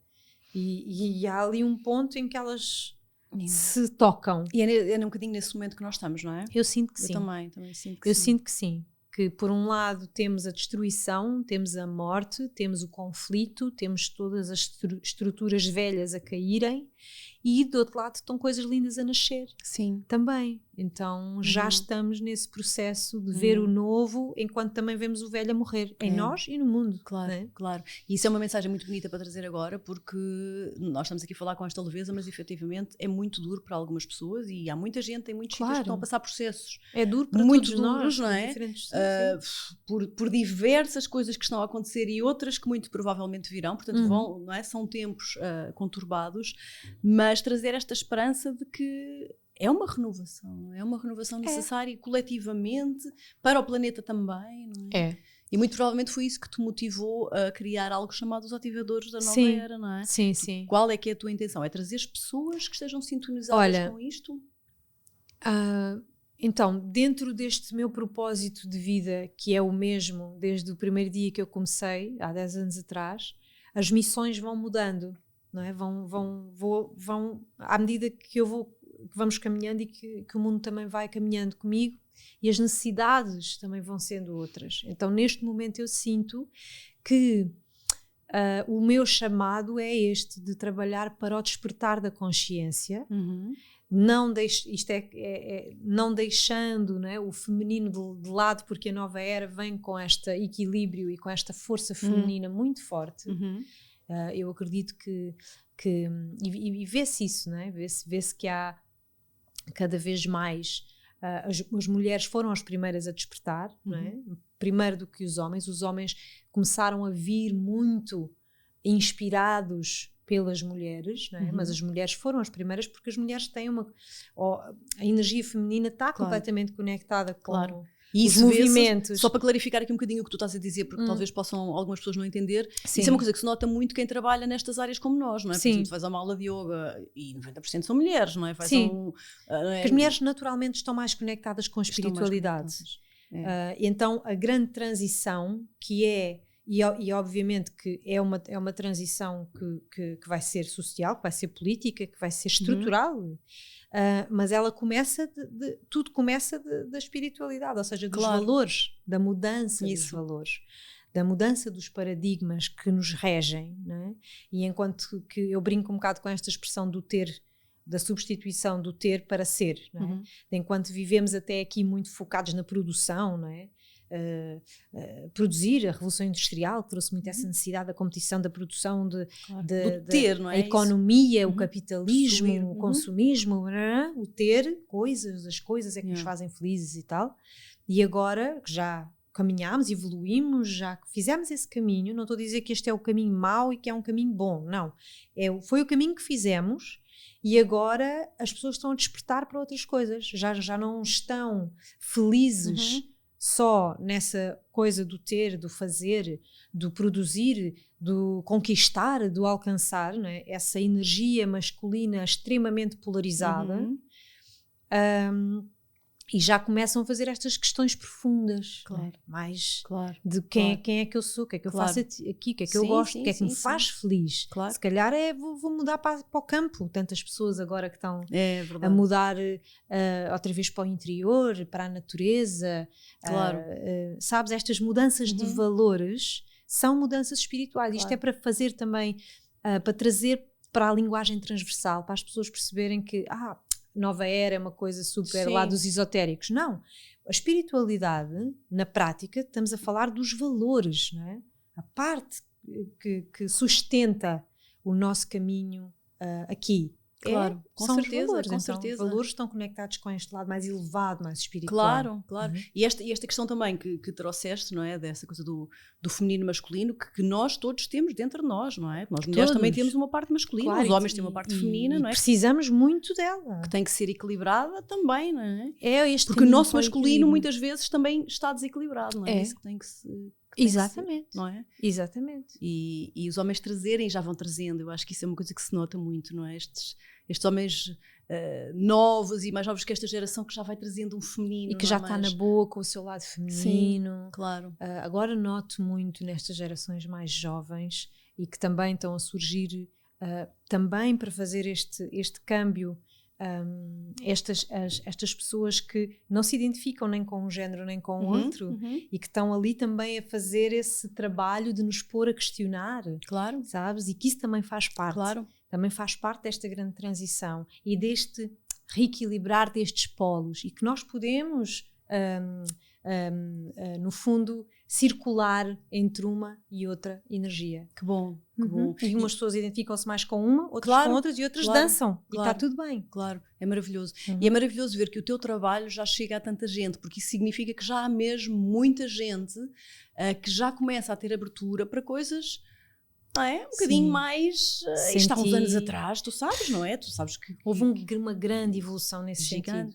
Speaker 2: E há ali um ponto em que elas se tocam.
Speaker 1: E é um bocadinho nesse momento que nós estamos, não é?
Speaker 2: Eu sinto que sim.
Speaker 1: Eu também sinto que
Speaker 2: sim. Eu
Speaker 1: sinto
Speaker 2: que sim. Que por um lado temos a destruição, temos a morte, temos o conflito, temos todas as estruturas velhas a caírem, e do outro lado estão coisas lindas a nascer.
Speaker 1: Sim.
Speaker 2: Também. Então já estamos nesse processo de ver o novo, enquanto também vemos o velho a morrer, em nós e no mundo.
Speaker 1: Claro,
Speaker 2: né?
Speaker 1: Claro. E isso é uma mensagem muito bonita para trazer agora, porque nós estamos aqui a falar com esta leveza, mas efetivamente é muito duro para algumas pessoas, e há muita gente, tem muitos sítios que estão a passar processos.
Speaker 2: É duro para
Speaker 1: muito
Speaker 2: todos
Speaker 1: duros,
Speaker 2: nós,
Speaker 1: não é? Por diversas coisas que estão a acontecer e outras que muito provavelmente virão, portanto não é? São tempos conturbados, mas trazer esta esperança de que é uma renovação necessária coletivamente, para o planeta também, não é? E muito provavelmente foi isso que te motivou a criar algo chamado os ativadores da nova era, não é?
Speaker 2: Sim, sim.
Speaker 1: Qual é que é a tua intenção? É trazer as pessoas que estejam sintonizadas com isto?
Speaker 2: Então, dentro deste meu propósito de vida, que é o mesmo desde o primeiro dia que eu comecei, há 10 anos atrás, as missões vão mudando, não é? Vão à medida que vamos caminhando e que o mundo também vai caminhando comigo, e as necessidades também vão sendo outras. Então, neste momento eu sinto que o meu chamado é este, de trabalhar para o despertar da consciência, não deixando, né, o feminino de lado, porque a nova era vem com este equilíbrio e com esta força feminina muito forte. Eu acredito que e vê-se isso, né? Vê-se que há cada vez mais as mulheres foram as primeiras a despertar, né? Primeiro do que os homens começaram a vir muito inspirados pelas mulheres, não é? Mas as mulheres foram as primeiras, porque as mulheres têm a energia feminina está completamente conectada com
Speaker 1: e
Speaker 2: os movimentos.
Speaker 1: Só para clarificar aqui um bocadinho o que tu estás a dizer, porque talvez possam algumas pessoas não entender, isso é uma coisa que se nota muito quem trabalha nestas áreas como nós, não é? Por exemplo, tu vais a uma aula de yoga e 90% são mulheres, não é?
Speaker 2: Porque as mulheres naturalmente estão mais conectadas com a espiritualidade. Então a grande transição que é, e obviamente que é uma transição que vai ser social, que vai ser política, que vai ser estrutural, mas ela começa tudo começa da espiritualidade, ou seja, dos valores, da mudança dos valores, da mudança dos paradigmas que nos regem, não é? E enquanto que eu brinco um bocado com esta expressão do ter, da substituição do ter para ser, não é? Enquanto vivemos até aqui muito focados na produção, não é? Produzir, a Revolução Industrial trouxe muito essa necessidade da competição, da produção, do
Speaker 1: ter, não é?
Speaker 2: A economia, o capitalismo, o consumismo, o ter coisas, as coisas é que nos fazem felizes e tal. E agora que já caminhámos, evoluímos, já fizemos esse caminho, não estou a dizer que este é o caminho mau e que é um caminho bom, não. Foi o caminho que fizemos. E agora as pessoas estão a despertar para outras coisas, já não estão felizes só nessa coisa do ter, do fazer, do produzir, do conquistar, do alcançar, não é? Essa energia masculina extremamente polarizada, e já começam a fazer estas questões profundas, né? Mais de quem é que eu sou, o que é que eu faço aqui, o que é que eu gosto, o que é que me faz feliz. Se calhar vou mudar para o campo. Tantas pessoas agora que estão a mudar outra vez para o interior, para a natureza. Sabes, estas mudanças de valores são mudanças espirituais. Isto é para fazer também, para trazer para a linguagem transversal, para as pessoas perceberem que nova era é uma coisa super lá dos esotéricos. Não, a espiritualidade, na prática, estamos a falar dos valores, não é? A parte que sustenta o nosso caminho aqui.
Speaker 1: Com
Speaker 2: são
Speaker 1: certeza,
Speaker 2: os valores.
Speaker 1: com
Speaker 2: então,
Speaker 1: certeza.
Speaker 2: Os valores estão conectados com este lado mais elevado, mais espiritual.
Speaker 1: Claro. E esta questão também que trouxeste, não é? Dessa coisa do feminino masculino, que nós todos temos dentro de nós, não é? Nós mulheres também temos uma parte masculina, os homens têm uma parte feminina, não é?
Speaker 2: Precisamos muito dela.
Speaker 1: Que tem que ser equilibrada também, não é?
Speaker 2: Porque
Speaker 1: o nosso masculino muitas vezes também está desequilibrado, não é? Isso que tem que se...
Speaker 2: Exatamente.
Speaker 1: Não é?
Speaker 2: Exatamente.
Speaker 1: E os homens já vão trazendo, eu acho que isso é uma coisa que se nota muito, não é? Estes homens novos e mais novos que esta geração, que já vai trazendo um feminino.
Speaker 2: E que já está na boa com o seu lado feminino.
Speaker 1: Sim, claro.
Speaker 2: Agora noto muito nestas gerações mais jovens e que também estão a surgir também para fazer este câmbio. Estas pessoas que não se identificam nem com um género nem com o outro e que estão ali também a fazer esse trabalho de nos pôr a questionar, sabes? E que isso também faz parte, também faz parte desta grande transição e deste reequilibrar destes polos, e que nós podemos no fundo circular entre uma e outra energia.
Speaker 1: Que bom, que bom.
Speaker 2: E umas pessoas identificam-se mais com uma, outras com outras, e outras dançam. E está tudo bem.
Speaker 1: Claro, é maravilhoso. E é maravilhoso ver que o teu trabalho já chega a tanta gente, porque isso significa que já há mesmo muita gente que já começa a ter abertura para coisas... Não é? Um bocadinho mais... Isto há uns anos atrás, tu sabes, não é? Tu sabes que...
Speaker 2: Houve uma grande evolução nesse sentido.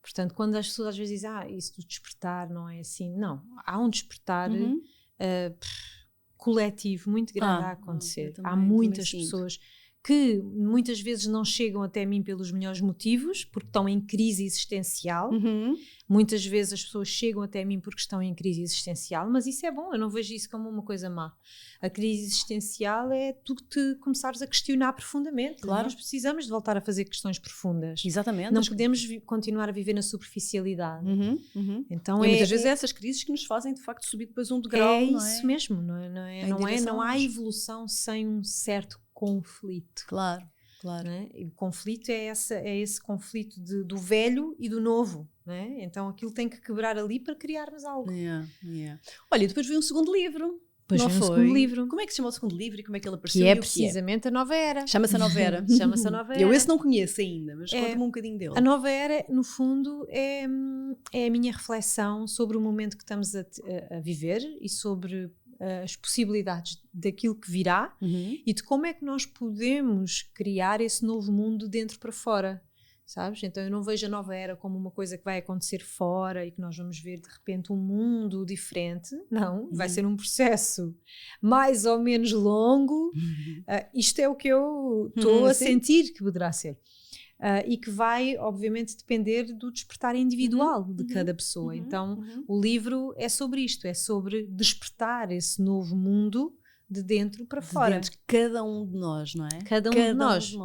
Speaker 2: Portanto, quando as pessoas às vezes dizem isso do despertar não é assim, não, há um despertar coletivo muito grande a acontecer. Há muitas pessoas que muitas vezes não chegam até mim pelos melhores motivos, porque estão em crise existencial. Muitas vezes as pessoas chegam até mim porque estão em crise existencial, mas isso é bom, eu não vejo isso como uma coisa má. A crise existencial é tu te começares a questionar profundamente.
Speaker 1: Claro.
Speaker 2: Nós precisamos de voltar a fazer questões profundas.
Speaker 1: Exatamente.
Speaker 2: Não podemos continuar a viver na superficialidade. Então
Speaker 1: e muitas vezes é essas crises que nos fazem de facto subir depois um degrau.
Speaker 2: É
Speaker 1: não
Speaker 2: isso mesmo, não há evolução sem um certo conflito.
Speaker 1: Claro.
Speaker 2: Né? E o conflito é esse conflito do velho e do novo. Né? Então aquilo tem que quebrar ali para criarmos algo.
Speaker 1: Olha, depois veio um segundo livro.
Speaker 2: Depois veio um segundo livro.
Speaker 1: Como é que se chama o segundo livro e como é que ele apareceu?
Speaker 2: Que é precisamente a Nova Era.
Speaker 1: Chama-se a Nova Era.
Speaker 2: Chama-se a Nova Era.
Speaker 1: Eu esse não conheço ainda, mas conta-me um bocadinho dele.
Speaker 2: A Nova Era, no fundo, é a minha reflexão sobre o momento que estamos a viver e sobre as possibilidades daquilo que virá e de como é que nós podemos criar esse novo mundo dentro para fora, sabes? Então eu não vejo a Nova Era como uma coisa que vai acontecer fora e que nós vamos ver de repente um mundo diferente. Não, vai ser um processo mais ou menos longo. Isto é o que eu estou a sentir que poderá ser. E que vai, obviamente, depender do despertar individual de cada pessoa. Então, o livro é sobre isto, é sobre despertar esse novo mundo de dentro para fora.
Speaker 1: Dentro de cada um de nós, não é?
Speaker 2: Cada um de nós.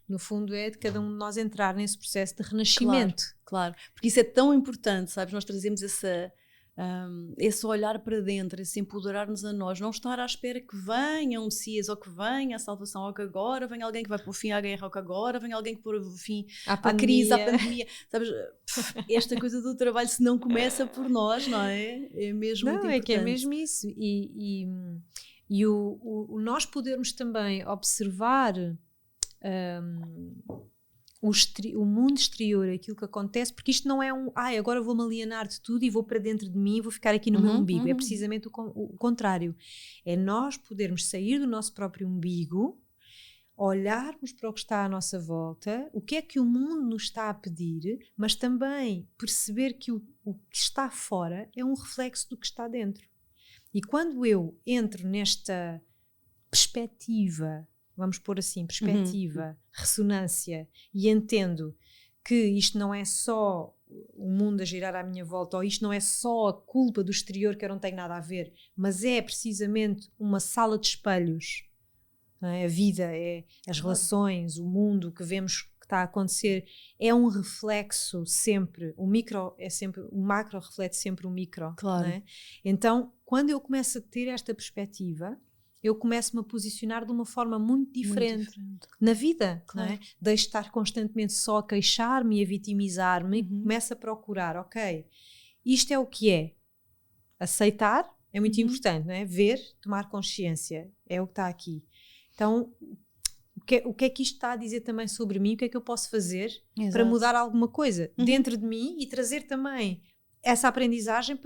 Speaker 2: No fundo, é de cada um de nós entrar nesse processo de renascimento.
Speaker 1: Claro. Porque isso é tão importante, sabes? Nós trazemos esse olhar para dentro, esse empoderar-nos a nós, não estar à espera que venha um Messias ou que venha a salvação ou que agora venha alguém que vai pôr fim à guerra ou que agora venha alguém que pôr fim à crise, à pandemia. Sabes, esta coisa do trabalho, se não começa por nós, não é? É mesmo muito importante.
Speaker 2: É que é mesmo isso. E o nós podermos também observar o mundo exterior, aquilo que acontece, porque isto não é agora vou-me alienar de tudo e vou para dentro de mim e vou ficar aqui no meu umbigo. É precisamente o contrário. É nós podermos sair do nosso próprio umbigo, olharmos para o que está à nossa volta, o que é que o mundo nos está a pedir, mas também perceber que o que está fora é um reflexo do que está dentro. E quando eu entro nesta perspectiva, vamos pôr assim, ressonância, e entendo que isto não é só o mundo a girar à minha volta, ou isto não é só a culpa do exterior que eu não tenho nada a ver, mas é precisamente uma sala de espelhos. Não é? A vida, é as relações, o mundo que vemos que está a acontecer, é um reflexo sempre, o macro reflete sempre o micro.
Speaker 1: Claro.
Speaker 2: Não é? Então, quando eu começo a ter esta perspectiva, eu começo-me a posicionar de uma forma muito diferente. Na vida, claro. Não é? Deixo de estar constantemente só a queixar-me e a vitimizar-me e começo a procurar, ok, isto é o que é. Aceitar é muito importante, não é? Ver, tomar consciência, é o que está aqui. Então, o que é que isto está a dizer também sobre mim? O que é que eu posso fazer para mudar alguma coisa dentro de mim e trazer também essa aprendizagem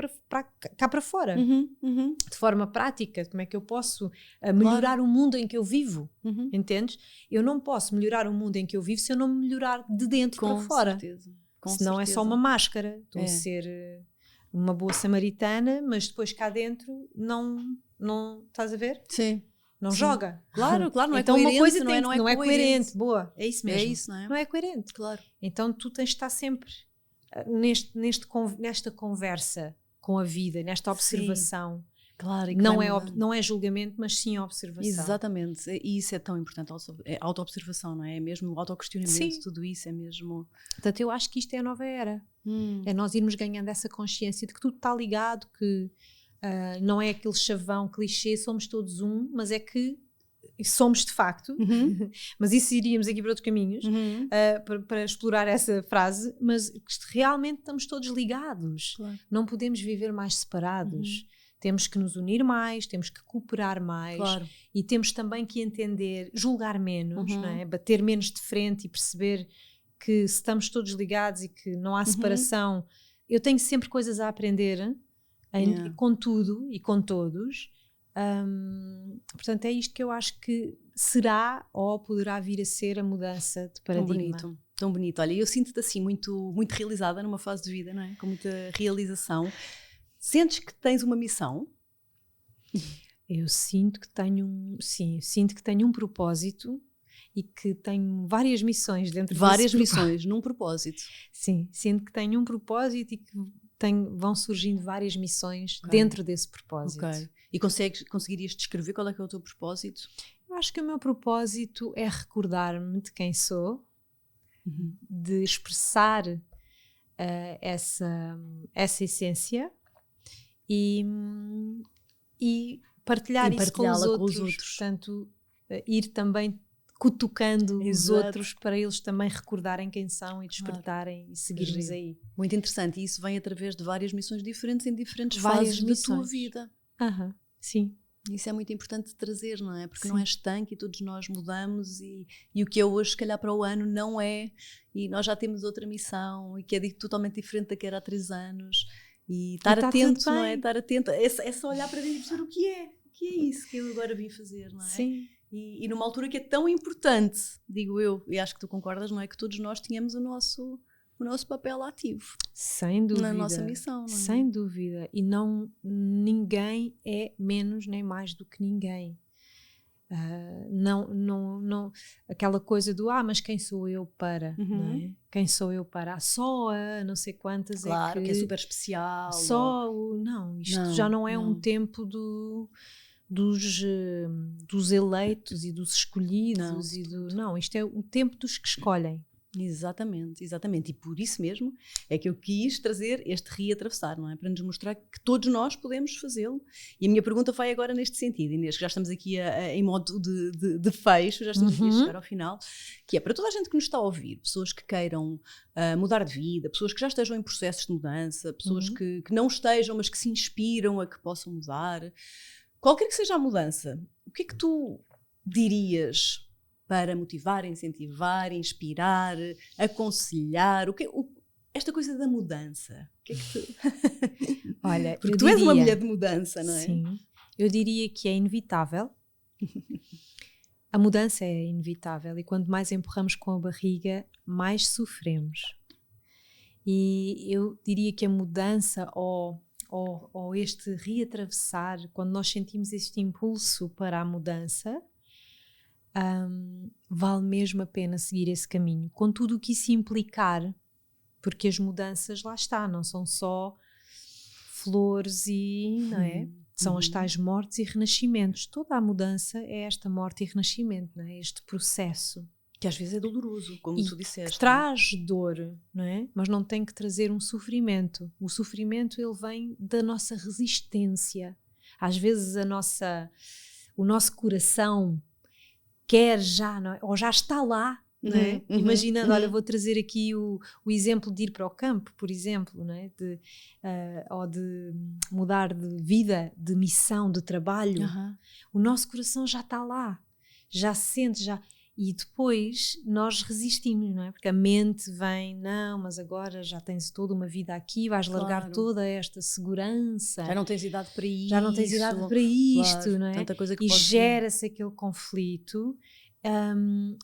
Speaker 2: cá para fora, de forma prática? Como é que eu posso melhorar o mundo em que eu vivo, entendes? Eu não posso melhorar o mundo em que eu vivo se eu não me melhorar de dentro para fora.
Speaker 1: Certeza.
Speaker 2: Senão é só uma máscara. Estou a ser uma boa samaritana, mas depois cá dentro não estás a ver?
Speaker 1: Sim.
Speaker 2: Não joga.
Speaker 1: Claro, não é
Speaker 2: então
Speaker 1: coerente.
Speaker 2: Uma coisa
Speaker 1: não
Speaker 2: é coerente. Boa, é isso mesmo.
Speaker 1: É isso, não é?
Speaker 2: Não é coerente.
Speaker 1: Claro.
Speaker 2: Então tu tens de estar sempre nesta conversa com a vida, nesta observação.
Speaker 1: Claro.
Speaker 2: Não é julgamento, mas sim observação.
Speaker 1: Exatamente. E isso é tão importante. É auto-observação, não é? É mesmo o autoquestionamento, tudo isso é mesmo...
Speaker 2: Portanto, eu acho que isto é a nova era. É nós irmos ganhando essa consciência de que tudo está ligado, que não é aquele chavão clichê, somos todos um, mas é que somos de facto, mas isso iríamos aqui para outros caminhos, para explorar essa frase, mas realmente estamos todos ligados. Claro. Não podemos viver mais separados. Temos que nos unir mais, temos que cooperar mais, e temos também que entender, julgar menos, não é? Bater menos de frente e perceber que se estamos todos ligados e que não há separação. Eu tenho sempre coisas a aprender com tudo e com todos. Portanto, é isto que eu acho que será ou poderá vir a ser a mudança de paradigma.
Speaker 1: Tão bonito. Olha, eu sinto-te assim muito, muito realizada numa fase de vida, não é? Com muita realização. Sentes que tens uma missão?
Speaker 2: Eu sinto que tenho um propósito e que tenho várias missões dentro
Speaker 1: várias missões num propósito.
Speaker 2: Sim, sinto que tenho um propósito e que vão surgindo várias missões dentro desse propósito.
Speaker 1: E conseguirias descrever qual é que é o teu propósito?
Speaker 2: Eu acho que o meu propósito é recordar-me de quem sou, de expressar essa essência e partilhar isso com os outros. Portanto, ir também cutucando os outros para eles também recordarem quem são e despertarem e seguirmos aí.
Speaker 1: Muito interessante. E isso vem através de várias missões diferentes em diferentes fases da tua vida.
Speaker 2: Sim.
Speaker 1: Isso é muito importante de trazer, não é? Porque não é estanque e todos nós mudamos e o que é hoje, se calhar para o ano, não é. E nós já temos outra missão e que é totalmente diferente da que era há 3 anos. E estar atento, não é? Estar atento. É só olhar para dentro e perceber o que é. O que é isso que eu agora vim fazer, não é?
Speaker 2: Sim.
Speaker 1: E numa altura que é tão importante, digo eu, e acho que tu concordas, não é? Que todos nós tínhamos o nosso papel ativo.
Speaker 2: Sem dúvida.
Speaker 1: Na nossa missão, não é?
Speaker 2: Sem dúvida. E ninguém é menos nem mais do que ninguém. Não, aquela coisa do mas quem sou eu para? Não é? Quem sou eu para? Só a não sei quantas
Speaker 1: claro, que é super especial.
Speaker 2: Isto já não é um tempo dos eleitos e dos escolhidos. Isto é o tempo dos que escolhem.
Speaker 1: Exatamente. E por isso mesmo é que eu quis trazer este reatravessar, não é? Para nos mostrar que todos nós podemos fazê-lo. E a minha pergunta vai agora neste sentido, Inês, que já estamos aqui em modo de fecho, já estamos aqui a chegar ao final, que é para toda a gente que nos está a ouvir, pessoas que queiram mudar de vida, pessoas que já estejam em processos de mudança, pessoas que não estejam, mas que se inspiram a que possam mudar. Qualquer que seja a mudança, o que é que tu dirias para motivar, incentivar, inspirar, aconselhar? Esta coisa da mudança? O que é que tu...
Speaker 2: Olha,
Speaker 1: porque tu és uma mulher de mudança, não é?
Speaker 2: Sim, eu diria que é inevitável. A mudança é inevitável e quanto mais empurramos com a barriga, mais sofremos. E eu diria que a mudança ou este reatravessar, quando nós sentimos este impulso para a mudança, vale mesmo a pena seguir esse caminho, com tudo o que isso implicar, porque as mudanças, lá está, não são só flores não é? São as tais mortes e renascimentos. Toda a mudança é esta morte e renascimento, não é? Este processo.
Speaker 1: Que às vezes é doloroso, como tu disseste.
Speaker 2: Que traz dor, não é? Mas não tem que trazer um sofrimento. O sofrimento, ele vem da nossa resistência. Às vezes o nosso coração quer já, não é? Ou já está lá, não é? Imaginando, olha, vou trazer aqui o exemplo de ir para o campo, por exemplo, não é? Ou de mudar de vida, de missão, de trabalho. O nosso coração já está lá, já se sente, já... E depois nós resistimos, não é? Porque a mente vem, não, mas agora já tens toda uma vida aqui, vais largar toda esta segurança.
Speaker 1: Já não tens idade para isto.
Speaker 2: Já não tens idade para isto, claro, não é?
Speaker 1: Tanta coisa que
Speaker 2: e gera-se aquele conflito.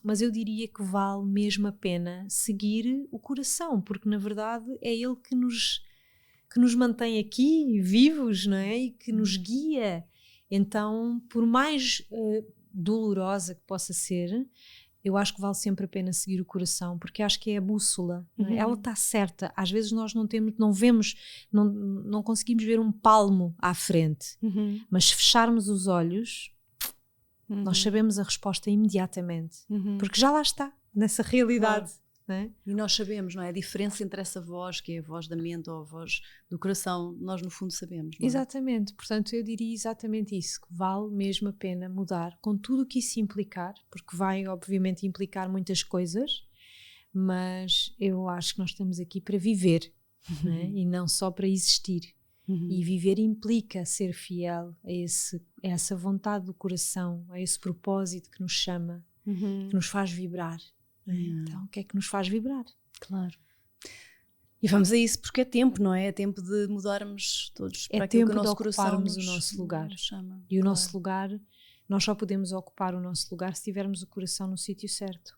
Speaker 2: Mas eu diria que vale mesmo a pena seguir o coração, porque na verdade é ele que nos mantém aqui vivos, não é? E que nos guia. Então, por mais... dolorosa que possa ser, eu acho que vale sempre a pena seguir o coração, porque acho que é a bússola, não é? Ela está certa. Às vezes nós não conseguimos ver um palmo à frente, mas se fecharmos os olhos, nós sabemos a resposta imediatamente, porque já lá está, nessa realidade. Claro. Não é?
Speaker 1: E nós sabemos, não é? A diferença entre essa voz, que é a voz da mente ou a voz do coração, nós no fundo sabemos, não é?
Speaker 2: Exatamente, portanto eu diria exatamente isso, que vale mesmo a pena mudar, com tudo o que isso implicar, porque vai obviamente implicar muitas coisas, mas eu acho que nós estamos aqui para viver, não é? E não só para existir. E viver implica ser fiel a essa vontade do coração, a esse propósito que nos chama, que nos faz vibrar. Então, o que é que nos faz vibrar?
Speaker 1: Claro. E vamos a isso, porque é tempo, não é? É tempo de mudarmos todos para aquilo que o nosso coração
Speaker 2: o nosso lugar.
Speaker 1: Chama.
Speaker 2: E o nosso lugar, nós só podemos ocupar o nosso lugar se tivermos o coração no sítio certo.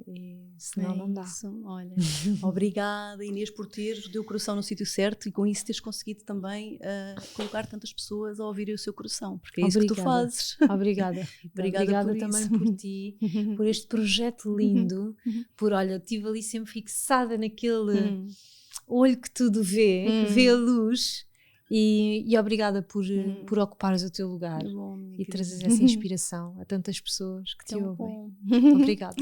Speaker 2: E senão não dá.
Speaker 1: Isso, olha. Obrigada, Inês, por teres o teu coração no sítio certo e com isso teres conseguido também colocar tantas pessoas a ouvirem o seu coração, porque é isso que tu fazes.
Speaker 2: Obrigada, Rita. Obrigada também por ti, por este projeto lindo, olha, estive ali sempre fixada naquele olho que tudo vê, que vê a luz. E obrigada por ocupares o teu lugar e trazeres essa inspiração a tantas pessoas que te ouvem. Obrigada.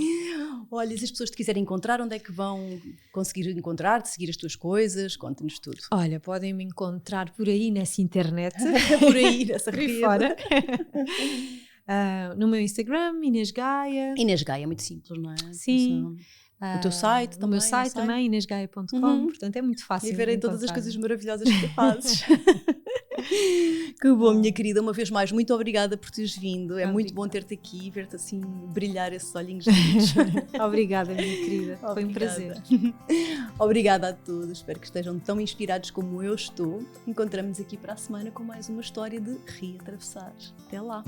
Speaker 1: Olha, se as pessoas te quiserem encontrar, onde é que vão conseguir encontrar-te, seguir as tuas coisas? Conta-nos tudo.
Speaker 2: Olha, podem me encontrar por aí nessa internet.
Speaker 1: Por aí, nessa rede.
Speaker 2: Fora. No meu Instagram, Inês Gaia.
Speaker 1: Inês Gaia é muito simples, não é?
Speaker 2: Sim.
Speaker 1: O teu site também?
Speaker 2: O meu site também, inesgaia.com, portanto é muito fácil.
Speaker 1: E verem todas as coisas maravilhosas que tu fazes. Que bom, minha querida, uma vez mais, muito obrigada por teres vindo. É muito bom ter-te aqui e ver-te assim brilhar esses olhinhos lindos.
Speaker 2: Obrigada, minha querida.
Speaker 1: Obrigada.
Speaker 2: Foi um prazer.
Speaker 1: Obrigada a todos, espero que estejam tão inspirados como eu estou. Encontramos aqui para a semana com mais uma história de reatravessar. Até lá!